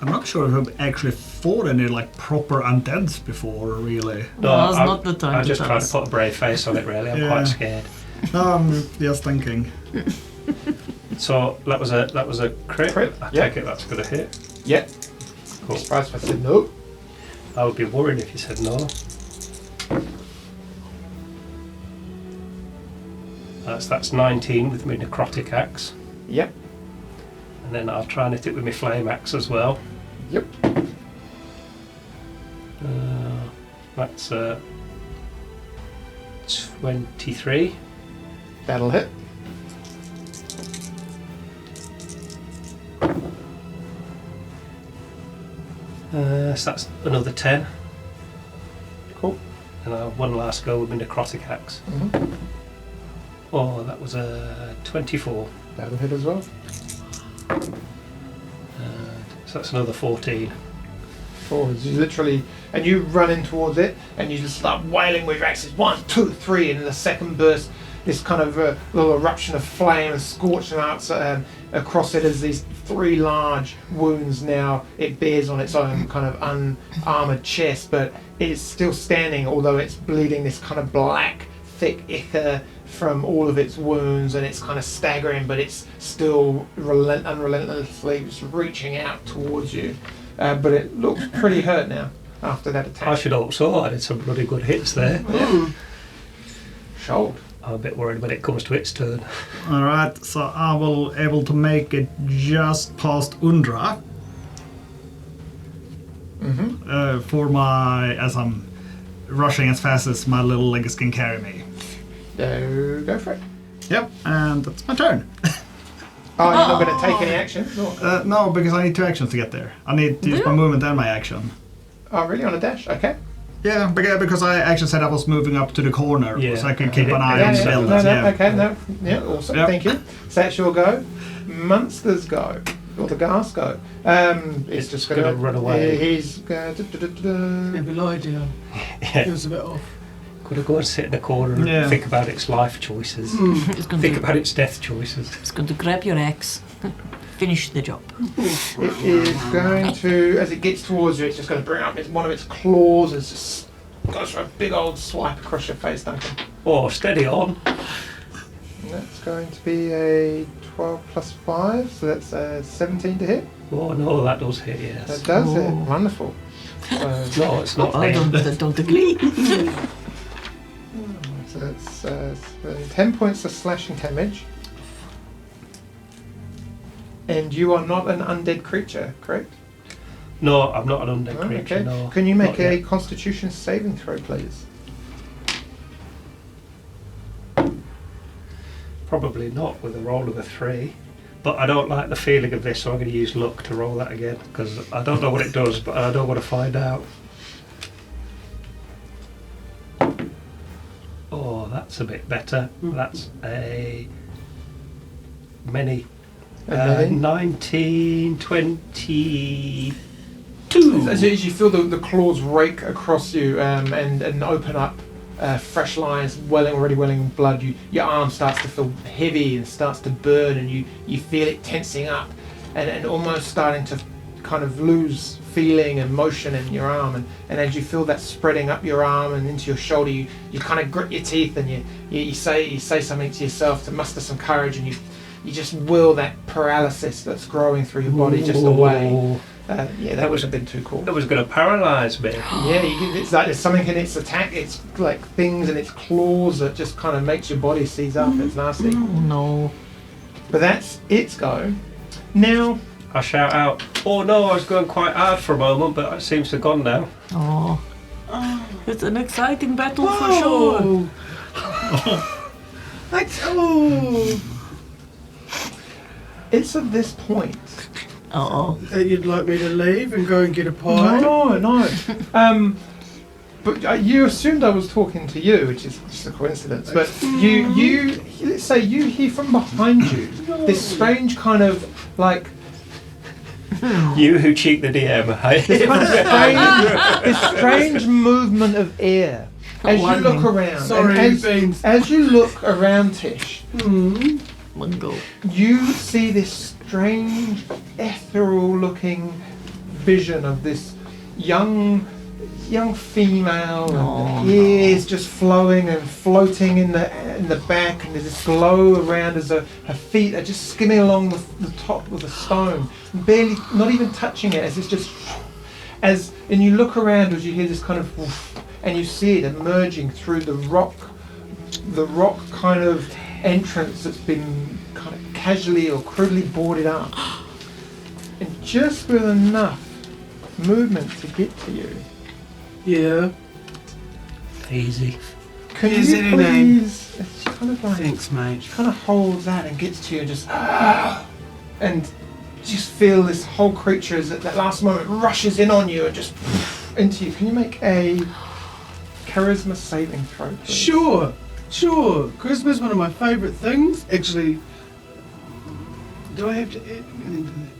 Speaker 5: I'm not sure if I've actually fought any like proper undeads before, really.
Speaker 3: Now's not the time
Speaker 2: I
Speaker 3: to
Speaker 2: just
Speaker 3: tell
Speaker 2: try to
Speaker 3: us.
Speaker 2: put a brave face on it. Really, I'm
Speaker 5: Yeah.
Speaker 2: quite scared.
Speaker 5: No, I'm just thinking.
Speaker 2: So that was a crit.
Speaker 1: Crit,
Speaker 2: I
Speaker 1: yeah.
Speaker 2: take it that's gonna hit.
Speaker 1: Yep.
Speaker 2: Cool.
Speaker 1: Surprised if I said no.
Speaker 2: I would be worried if you said no. That's 19 with my necrotic axe,
Speaker 1: Yep.
Speaker 2: and then I'll try and hit it with my flame axe as well.
Speaker 1: Yep.
Speaker 2: That's 23.
Speaker 1: That'll hit.
Speaker 2: So that's another 10.
Speaker 1: Cool.
Speaker 2: And I'll have one last go with my necrotic axe.
Speaker 1: Mm-hmm.
Speaker 2: Oh, that was a 24.
Speaker 1: That'll hit as well.
Speaker 2: So that's another 14.
Speaker 1: Forwards. You literally, and you run in towards it, and you just start wailing with your axes. 1, 2, 3, and in the second burst, this kind of little eruption of flame and scorching marks across it as these 3 large wounds. Now it bears on its own kind of unarmored chest, but it's still standing, although it's bleeding this kind of black, thick ichor from all of its wounds, and it's kind of staggering, but it's still unrelentlessly just reaching out towards you. But it looks pretty hurt now after that attack.
Speaker 2: I should hope so. I did some bloody good hits there.
Speaker 1: Shoulder.
Speaker 2: I'm a bit worried when it comes to its turn.
Speaker 5: Alright, so I will able to make it just past Undra.
Speaker 1: Mm-hmm.
Speaker 5: For my, as I'm rushing as fast as my little legs can carry me.
Speaker 1: Go for it.
Speaker 5: Yep, and that's my turn.
Speaker 1: Oh, you're not going to take any action? No.
Speaker 5: No, because I need 2 actions to get there. I need to use my movement and my action.
Speaker 1: Oh, really? On a dash? Okay.
Speaker 5: Yeah, because I actually said I was moving up to the corner,
Speaker 2: Yeah.
Speaker 5: so I could keep an eye
Speaker 1: Yeah,
Speaker 5: on the
Speaker 1: yeah,
Speaker 5: buildings.
Speaker 1: no, okay, no. Yeah, awesome.
Speaker 5: Yep.
Speaker 1: Thank you. So that's your go. Munster's go. Or the gas go. It's just going
Speaker 2: gonna run away.
Speaker 1: He's going
Speaker 6: Maybe lie down.
Speaker 2: Yeah.
Speaker 6: It was a bit off.
Speaker 2: Could have go and sit in a corner and
Speaker 5: Yeah.
Speaker 2: think about its life choices.
Speaker 3: It's going
Speaker 2: Think
Speaker 3: to
Speaker 2: about its death choices.
Speaker 3: it's going to grab your axe, finish the job.
Speaker 1: It is going to, as it gets towards you, it's just going to bring up one of its claws and just goes for a big old swipe across your face, Duncan.
Speaker 2: Oh, steady on.
Speaker 1: And that's going to be a 12 plus 5, so that's a 17 to hit.
Speaker 2: Oh no, that does hit, yes.
Speaker 1: That does
Speaker 3: Oh.
Speaker 1: hit. Wonderful.
Speaker 2: No, it's not
Speaker 3: I
Speaker 2: me.
Speaker 3: don't agree.
Speaker 1: So that's 10 points of slashing damage. And you are not an undead creature, correct?
Speaker 2: No, I'm not an undead
Speaker 1: Oh,
Speaker 2: creature,
Speaker 1: okay.
Speaker 2: no.
Speaker 1: Can you make
Speaker 2: Not
Speaker 1: a
Speaker 2: yet.
Speaker 1: Constitution saving throw, please?
Speaker 2: Probably not with a roll of a 3. But I don't like the feeling of this, so I'm going to use luck to roll that again. Because I don't know what it does, but I don't want to find out. Oh, that's a bit better. That's a many.
Speaker 1: A many?
Speaker 2: 19, 22.
Speaker 1: As you feel the claws rake across you and open up fresh lines, already welling in blood, your arm starts to feel heavy and starts to burn, and you feel it tensing up and almost starting to kind of lose feeling and motion in your arm, and as you feel that spreading up your arm and into your shoulder, you kind of grit your teeth and you say something to yourself to muster some courage, and you you just will that paralysis that's growing through your body just away. Yeah, that would have been too cool.
Speaker 2: That was going to paralyse me.
Speaker 1: Yeah, it's like there's something in its attack. It's like things in its claws that just kind of makes your body seize up. It's nasty.
Speaker 3: Oh no.
Speaker 1: But that's its go. Now,
Speaker 2: I shout out, oh no, I was going quite hard for a moment, but it seems to have gone now.
Speaker 3: Oh. It's an exciting battle for sure.
Speaker 1: it's at this point.
Speaker 3: Oh.
Speaker 6: You'd like me to leave and go and get a pie?
Speaker 1: No. But you assumed I was talking to you, which is just a coincidence. But you, let's say you hear from behind you this strange kind of like
Speaker 2: You who cheat the DM.
Speaker 1: this kind of this strange movement of air as you look around.
Speaker 6: Sorry,
Speaker 1: and
Speaker 6: Beans.
Speaker 1: as you look around, Tish,
Speaker 3: One go.
Speaker 1: you see this strange, ethereal-looking vision of this young female, and the hair is just flowing and floating in the back, and there's this glow around as her feet are just skimming along the top of the stone, barely, not even touching it, as it's just, and you look around as you hear this kind of, woof, and you see it emerging through the rock kind of entrance that's been kind of casually or crudely boarded up, and just with enough movement to get to you.
Speaker 6: Yeah.
Speaker 2: Easy.
Speaker 1: Can
Speaker 6: Is
Speaker 1: you
Speaker 6: it her name?
Speaker 1: please? It's kind of like
Speaker 6: Thanks, mate.
Speaker 1: she kind of holds that and gets to you and just and just feel this whole creature as at that last moment rushes in on you and just into you. Can you make a charisma saving throw, please?
Speaker 6: Sure. Christmas is one of my favourite things. Actually, do I have to?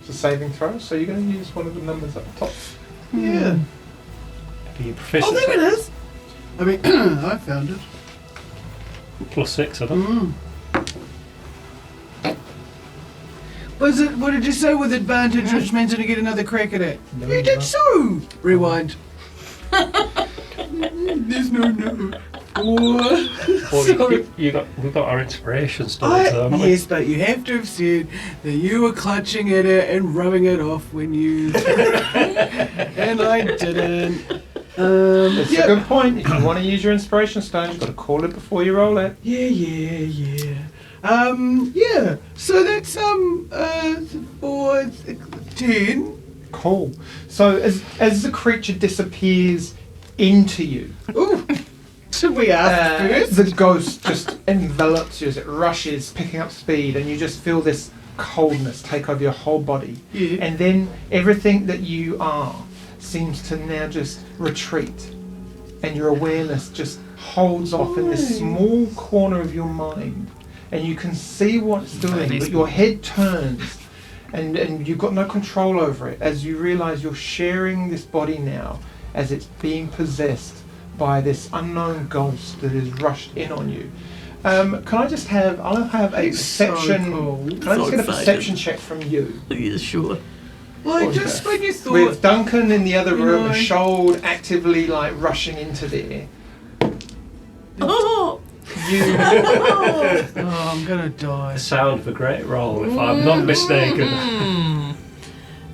Speaker 1: It's a saving throw, so you're going to use one of the numbers up top.
Speaker 6: Yeah.
Speaker 2: Are you
Speaker 6: Oh,
Speaker 2: proficient?
Speaker 6: there it is. I mean, I found it.
Speaker 2: +6, I don't.
Speaker 6: Was it? What did you say with advantage, which means I get another crack at it? You did so. Rewind. There's no.
Speaker 2: Well,
Speaker 6: Sorry.
Speaker 2: we've got our inspiration stories, haven't we?
Speaker 6: Yes, but you have to have said that you were clutching at it and rubbing it off when you. And I didn't.
Speaker 1: It's a good point. If you want to use your inspiration stone, you've got to call it before you roll it.
Speaker 6: Yeah. Yeah. So that's 4, 10.
Speaker 1: Cool. So as the creature disappears into you,
Speaker 6: Ooh. Should we ask first?
Speaker 1: the ghost just envelops you as it rushes, picking up speed, and you just feel this coldness take over your whole body.
Speaker 6: Yeah.
Speaker 1: And then everything that you are seems to now just retreat, and your awareness just holds off in this small corner of your mind, and you can see what it's doing, but your head turns, and you've got no control over it as you realise you're sharing this body now as it's being possessed by this unknown ghost that has rushed in on you. Can I just have? I'll have a perception.
Speaker 6: cool.
Speaker 1: Can I just
Speaker 3: So
Speaker 1: get a
Speaker 3: excited.
Speaker 1: perception check from you?
Speaker 3: Yeah, sure.
Speaker 6: Like,
Speaker 1: Okay.
Speaker 6: just when you thought.
Speaker 1: With Duncan in the other
Speaker 6: You
Speaker 1: room,
Speaker 6: know.
Speaker 1: and Shold actively like rushing into there.
Speaker 3: Oh.
Speaker 1: You
Speaker 6: Oh, I'm gonna die.
Speaker 2: The sound of a great roll, if I'm not mistaken.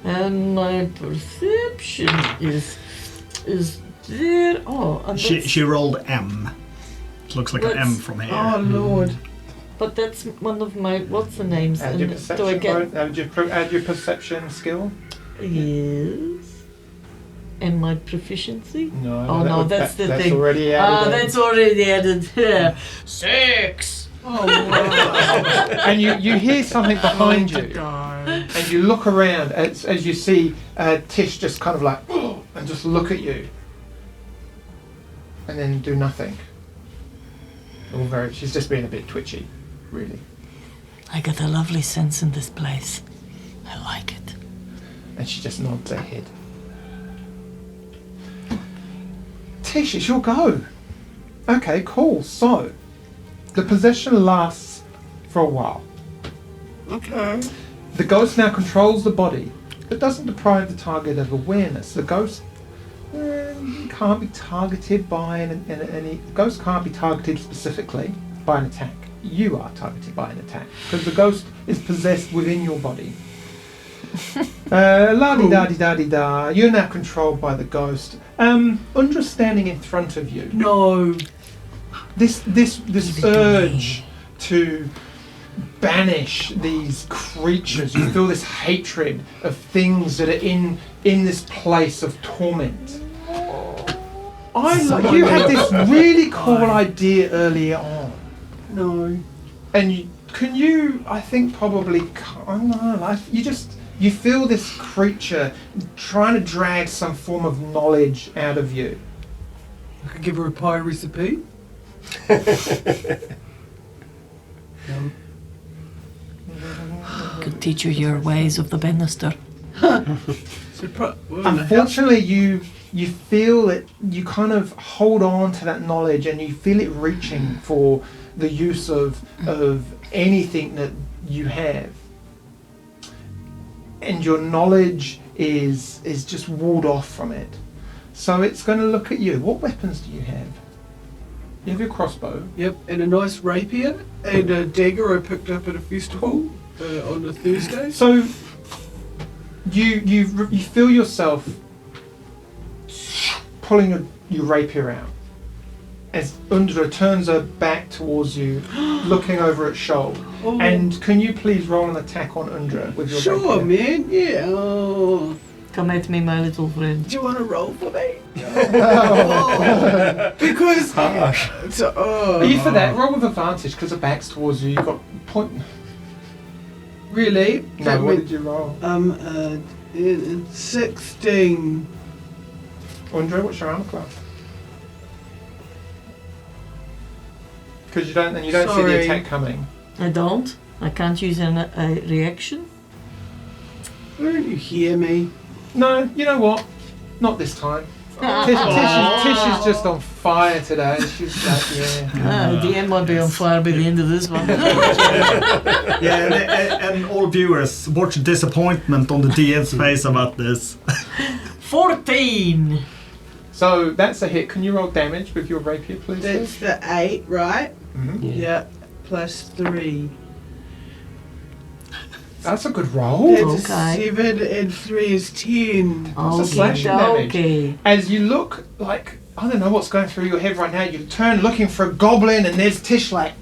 Speaker 3: And my perception is there. Oh, and that's,
Speaker 5: She rolled M. It looks like an M
Speaker 3: Let's-
Speaker 5: from here.
Speaker 6: Oh Lord.
Speaker 3: but that's one of my what's the names?
Speaker 1: add your
Speaker 3: And do I
Speaker 1: perception.
Speaker 3: get
Speaker 1: Add your perception skill.
Speaker 3: yes? And my proficiency?
Speaker 1: No.
Speaker 3: Oh no, that's the
Speaker 1: that's
Speaker 3: thing.
Speaker 1: already added.
Speaker 3: That's already added. Yeah. 6.
Speaker 6: Oh wow.
Speaker 1: And you hear something behind you,
Speaker 6: Die.
Speaker 1: and you look around as you see Tish just kind of like and just look at you, and then do nothing. She's just being a bit twitchy, really.
Speaker 3: I got a lovely sense in this place. I like it.
Speaker 1: And she just nods her head. Tish, it's your go. Okay, cool. So, the possession lasts for a while.
Speaker 6: Okay.
Speaker 1: The ghost now controls the body, but doesn't deprive the target of awareness. The ghost can't be targeted by any. Ghost can't be targeted specifically by an attack. you are targeted by an attack because the ghost is possessed within your body. La-di-da-di-da-di-da. You're now controlled by the ghost. Undra standing in front of you.
Speaker 6: No.
Speaker 1: This urge to banish these creatures. You feel this hatred of things that are in this place of torment. You had this really cool idea earlier on.
Speaker 6: No.
Speaker 1: And I think probably, I don't know, like, you feel this creature trying to drag some form of knowledge out of you.
Speaker 6: I could give her a pie recipe. No.
Speaker 3: Could teach you your ways of the banister.
Speaker 1: Unfortunately, you feel it. You kind of hold on to that knowledge, and you feel it reaching for the use of anything that you have. And your knowledge is just walled off from it. So it's going to look at you. What weapons do you have? You have your crossbow.
Speaker 6: Yep, and a nice rapier and a dagger I picked up at a festival on a Thursday.
Speaker 1: So you feel yourself pulling your rapier out as Undra turns her back towards you, looking over at Shoal.
Speaker 6: Oh.
Speaker 1: And can you please roll an attack on Undra with your
Speaker 6: Sure,
Speaker 1: rapier?
Speaker 6: man. Yeah. Oh.
Speaker 3: Come at me, my little friend.
Speaker 6: Do you want to roll for me?
Speaker 1: Oh.
Speaker 6: Because.
Speaker 2: Harsh.
Speaker 1: Are you for that? Roll with advantage because the back's towards you. You got point.
Speaker 6: Really?
Speaker 1: No, what did you roll?
Speaker 6: 16.
Speaker 1: Undra, what's your armor class? Because you don't see the
Speaker 6: Sorry.
Speaker 1: attack coming.
Speaker 3: I don't. I can't use a reaction.
Speaker 6: Don't you hear me?
Speaker 1: No, you know what? Not this time. Tish is just on fire today. She's like, yeah.
Speaker 3: The DM might be on fire by the end of this one.
Speaker 5: Yeah, and all viewers, watch disappointment on the DM's face about this.
Speaker 3: 14!
Speaker 1: So that's a hit. Can you roll damage with your rapier, please?
Speaker 6: That's the 8, right?
Speaker 1: Mm-hmm.
Speaker 6: Yeah. Plus 3.
Speaker 1: That's a good roll.
Speaker 6: That's
Speaker 3: Okay.
Speaker 6: 7 and 3 is 10.
Speaker 1: That's a slashing damage.
Speaker 3: Okay.
Speaker 1: As you look like, I don't know what's going through your head right now, you turn looking for a goblin and there's Tish like,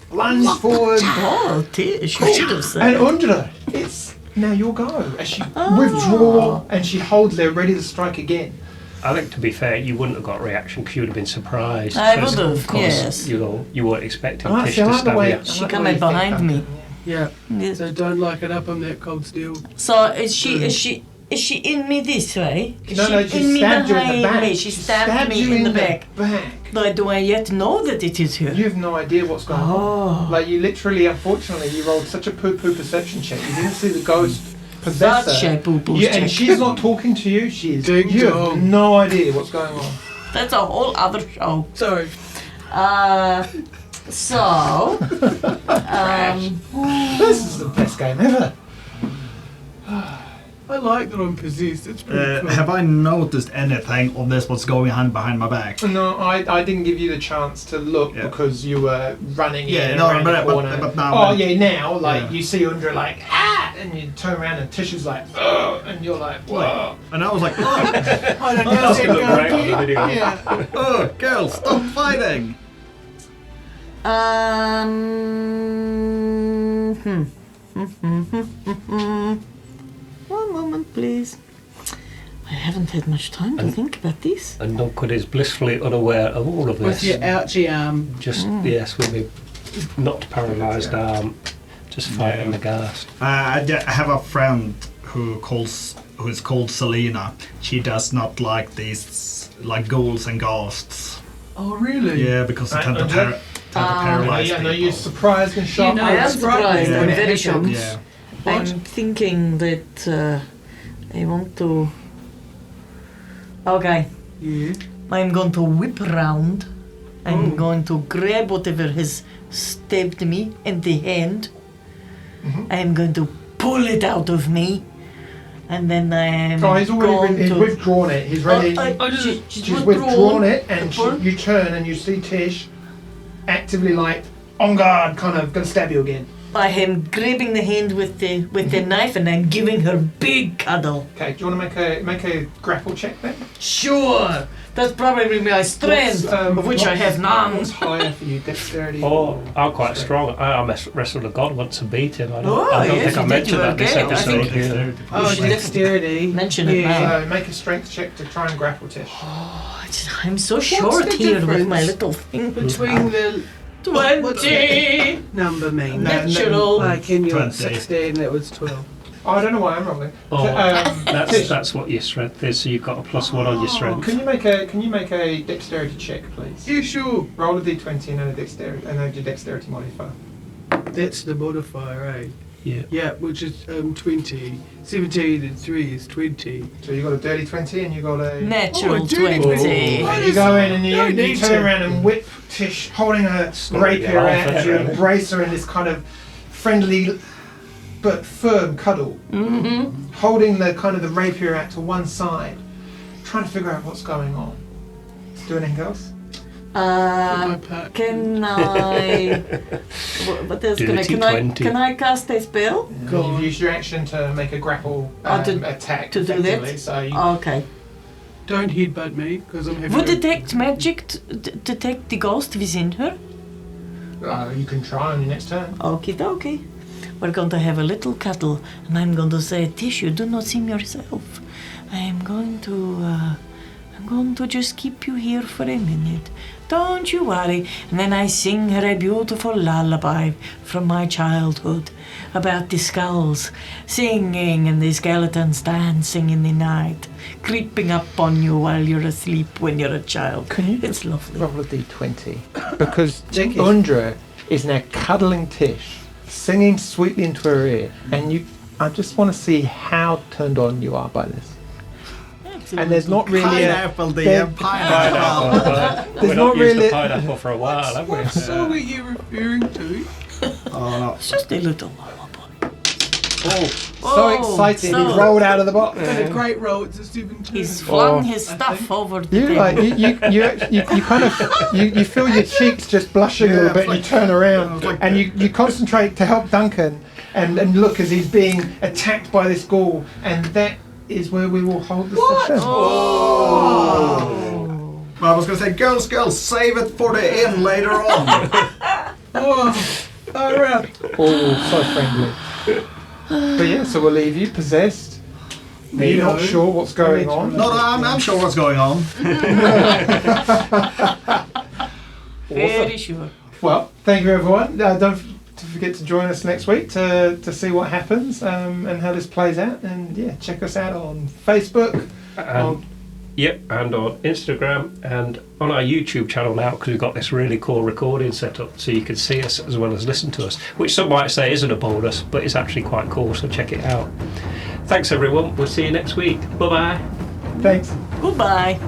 Speaker 1: lunge forward.
Speaker 3: Oh, Tish, you should have said.
Speaker 1: And Undra, it's now your go. As she withdraw and she holds there ready to strike again.
Speaker 2: I think, to be fair, you wouldn't have got a reaction because you would have been surprised.
Speaker 3: I
Speaker 2: 'cause
Speaker 3: would have,
Speaker 2: of course,
Speaker 3: yes.
Speaker 2: You weren't expecting
Speaker 1: I
Speaker 2: Tish
Speaker 1: like
Speaker 2: to
Speaker 1: the
Speaker 2: stab
Speaker 1: way-
Speaker 2: you.
Speaker 1: I
Speaker 3: She
Speaker 1: like the
Speaker 3: come
Speaker 1: way
Speaker 3: in
Speaker 1: you think,
Speaker 3: behind
Speaker 1: Duncan,
Speaker 3: me.
Speaker 6: Yeah.
Speaker 3: Yes.
Speaker 6: So don't like it up on that cold steel.
Speaker 3: So is she in me this way? Is
Speaker 1: No,
Speaker 3: she
Speaker 1: she
Speaker 3: in me
Speaker 1: stabbed you in the
Speaker 3: behind
Speaker 1: back.
Speaker 3: me? She stabbed me
Speaker 1: you
Speaker 3: in the back.
Speaker 1: back.
Speaker 3: But do I yet know that it is her?
Speaker 1: You have no idea what's going on.
Speaker 3: Oh.
Speaker 1: Like you literally, unfortunately, you rolled such a poo-poo perception check. You didn't see the ghost possess
Speaker 3: Such
Speaker 1: her.
Speaker 3: a poo-poo
Speaker 1: And
Speaker 3: check.
Speaker 1: she's not talking to you. She is.
Speaker 6: Ding
Speaker 1: You have
Speaker 6: dong.
Speaker 1: no idea what's going on.
Speaker 3: That's a whole other show.
Speaker 6: Sorry.
Speaker 3: So,
Speaker 1: This is the best game ever.
Speaker 6: I like that I'm possessed. It's pretty cool.
Speaker 5: Have I noticed anything of this? What's going on behind my back?
Speaker 1: No, I didn't give you the chance to look
Speaker 5: Yeah.
Speaker 1: because you were running
Speaker 5: Yeah,
Speaker 1: in
Speaker 5: no,
Speaker 1: around the corner.
Speaker 5: but now.
Speaker 1: Oh yeah, now like
Speaker 5: Yeah.
Speaker 1: you see Undra like and you turn around and Tish is like and you're like whoa.
Speaker 5: And I was like, oh,
Speaker 6: I don't know.
Speaker 2: That's gonna look great on the video.
Speaker 6: Yeah.
Speaker 5: oh, girls, stop fighting!
Speaker 3: One moment, please. I haven't had much time to think about this.
Speaker 2: And Nugwood is blissfully unaware of all of
Speaker 6: With
Speaker 2: this.
Speaker 6: your ouchie arm.
Speaker 2: Just, yes, with a not paralysed arm, just fighting the ghast.
Speaker 5: I have a friend who is called Selena. She does not like these like ghouls and ghosts.
Speaker 6: Oh, really?
Speaker 5: Yeah, because they tend to
Speaker 1: Undra?
Speaker 5: paralyze
Speaker 1: I know
Speaker 5: people.
Speaker 1: you're surprised and shocked.
Speaker 6: You know,
Speaker 3: I am
Speaker 6: it's
Speaker 3: surprised.
Speaker 5: Yeah.
Speaker 3: I'm
Speaker 6: when it
Speaker 3: very
Speaker 6: happens.
Speaker 3: shocked.
Speaker 5: Yeah.
Speaker 3: I'm thinking that I want to. Okay,
Speaker 6: Yeah.
Speaker 3: I'm going to whip around. I'm going to grab whatever has stabbed me in the hand. I'm going to pull it out of me. And then I'm
Speaker 1: Oh, he's already he's
Speaker 3: going to...
Speaker 1: withdrawn it. He's ready.
Speaker 3: She's
Speaker 1: She's withdrawn it, and you turn and you see Tish actively like on guard, kind of gonna stab you again.
Speaker 3: I am grabbing the hand with the knife and I'm giving her big cuddle.
Speaker 1: Okay, do you want to make a grapple check then?
Speaker 3: Sure, that's probably my strength, of which I have none.
Speaker 1: What's higher for you, dexterity?
Speaker 2: Oh, I'm quite strong. I wrestled a god once and beat him. I
Speaker 3: Oh,
Speaker 2: don't
Speaker 3: yes,
Speaker 2: think I
Speaker 3: you did.
Speaker 2: mentioned
Speaker 3: You were
Speaker 2: that this
Speaker 3: okay. I
Speaker 2: episode.
Speaker 3: think-
Speaker 2: Yeah.
Speaker 4: Oh, dexterity.
Speaker 3: Mention it now.
Speaker 1: So make a strength check to try and grapple Tish.
Speaker 3: I'm so short
Speaker 4: the
Speaker 3: here with
Speaker 4: difference
Speaker 3: my little thing.
Speaker 4: Between the
Speaker 3: 20!
Speaker 4: number mean.
Speaker 3: Natural.
Speaker 4: Like in your
Speaker 5: 20.
Speaker 4: 16, it was 12.
Speaker 1: Oh, I don't know why I'm rolling.
Speaker 2: Oh,
Speaker 1: Tish,
Speaker 2: that's what your strength is. So you've got a +1 on your strength.
Speaker 1: can you make a dexterity check, please?
Speaker 6: Yeah, sure.
Speaker 1: Roll a d20 and then a dexterity and then your dexterity modifier.
Speaker 6: That's the modifier, eh?
Speaker 2: Yeah.
Speaker 6: Yeah, which is 20. 17 and 3 is 20.
Speaker 1: So you got a dirty 20 and you got a.
Speaker 3: Natural
Speaker 6: Oh, dirty
Speaker 3: 20.
Speaker 1: And you go in and
Speaker 6: No
Speaker 1: you
Speaker 6: need
Speaker 1: turn
Speaker 6: to.
Speaker 1: around and whip Tish, holding her
Speaker 2: not really
Speaker 1: rapier
Speaker 2: a
Speaker 1: out
Speaker 2: laugh,
Speaker 1: as you
Speaker 2: really.
Speaker 1: embrace her in this kind of friendly but firm cuddle,
Speaker 3: Mm-hmm.
Speaker 1: holding the kind of the rapier out to one side, trying to figure out what's going on. Do anything else?
Speaker 6: My part.
Speaker 3: Can I? What else can I?
Speaker 2: Dirty
Speaker 3: Can I?
Speaker 2: 20.
Speaker 3: Can I cast a spell?
Speaker 6: Go on.
Speaker 1: You've used your action to make a grapple attack
Speaker 3: to do that?
Speaker 1: effectively, so you,
Speaker 3: Okay.
Speaker 6: Don't headbutt me, because I'm having
Speaker 3: Would
Speaker 6: a-
Speaker 3: detect magic detect the ghost within her?
Speaker 1: you can try on your next turn.
Speaker 3: Okie dokie. We're going to have a little cuddle, and I'm going to say, Tish, you do not seem yourself. I'm going to just keep you here for a minute. Don't you worry. And then I sing her a beautiful lullaby from my childhood about the skulls singing and the skeletons dancing in the night, creeping up on you while you're asleep when you're a child.
Speaker 1: Can you
Speaker 3: It's lovely.
Speaker 1: roll a d20? Because
Speaker 4: Jackie.
Speaker 1: Undra is now cuddling Tish, singing sweetly into her ear, and I just want to see how turned on you are by this. And there's not really a,
Speaker 5: Pineapple,
Speaker 1: there-
Speaker 5: dear. Pineapple.
Speaker 2: We're
Speaker 1: not
Speaker 2: not used
Speaker 1: really-
Speaker 2: to pineapple for a while, have we?
Speaker 6: What song are you referring to?
Speaker 5: Oh, no.
Speaker 3: It's just a little lullaby.
Speaker 1: so excited
Speaker 3: so-
Speaker 1: he rolled out of the box.
Speaker 6: Got a great roll, it's a 17.
Speaker 3: He's flung
Speaker 1: Oh.
Speaker 3: his
Speaker 6: I
Speaker 3: stuff
Speaker 6: think.
Speaker 3: over the
Speaker 1: You
Speaker 3: table.
Speaker 1: like you kind of you feel your cheeks just blushing a
Speaker 5: Yeah,
Speaker 1: little bit,
Speaker 5: it's
Speaker 1: and you turn around
Speaker 5: it's like-
Speaker 1: and you concentrate to help Duncan and look as he's being attacked by this ghoul, and that is where we will hold the session.
Speaker 3: Oh.
Speaker 5: I was going to say, girls, save it for the end later on.
Speaker 6: Oh, alright.
Speaker 1: Oh, so friendly. But yeah, so we'll leave you possessed. You're not sure what's going on.
Speaker 5: No, I'm sure what's going on.
Speaker 3: Very sure.
Speaker 1: Well, thank you everyone. Don't forget to join us next week to see what happens and how this plays out. And yeah, check us out on Facebook.
Speaker 2: And, yep, and on Instagram and on our YouTube channel now, because we've got this really cool recording set up, so you can see us as well as listen to us, which some might say isn't a bonus, but it's actually quite cool, so check it out. Thanks everyone, we'll see you next week. Bye bye.
Speaker 1: Thanks.
Speaker 3: Goodbye.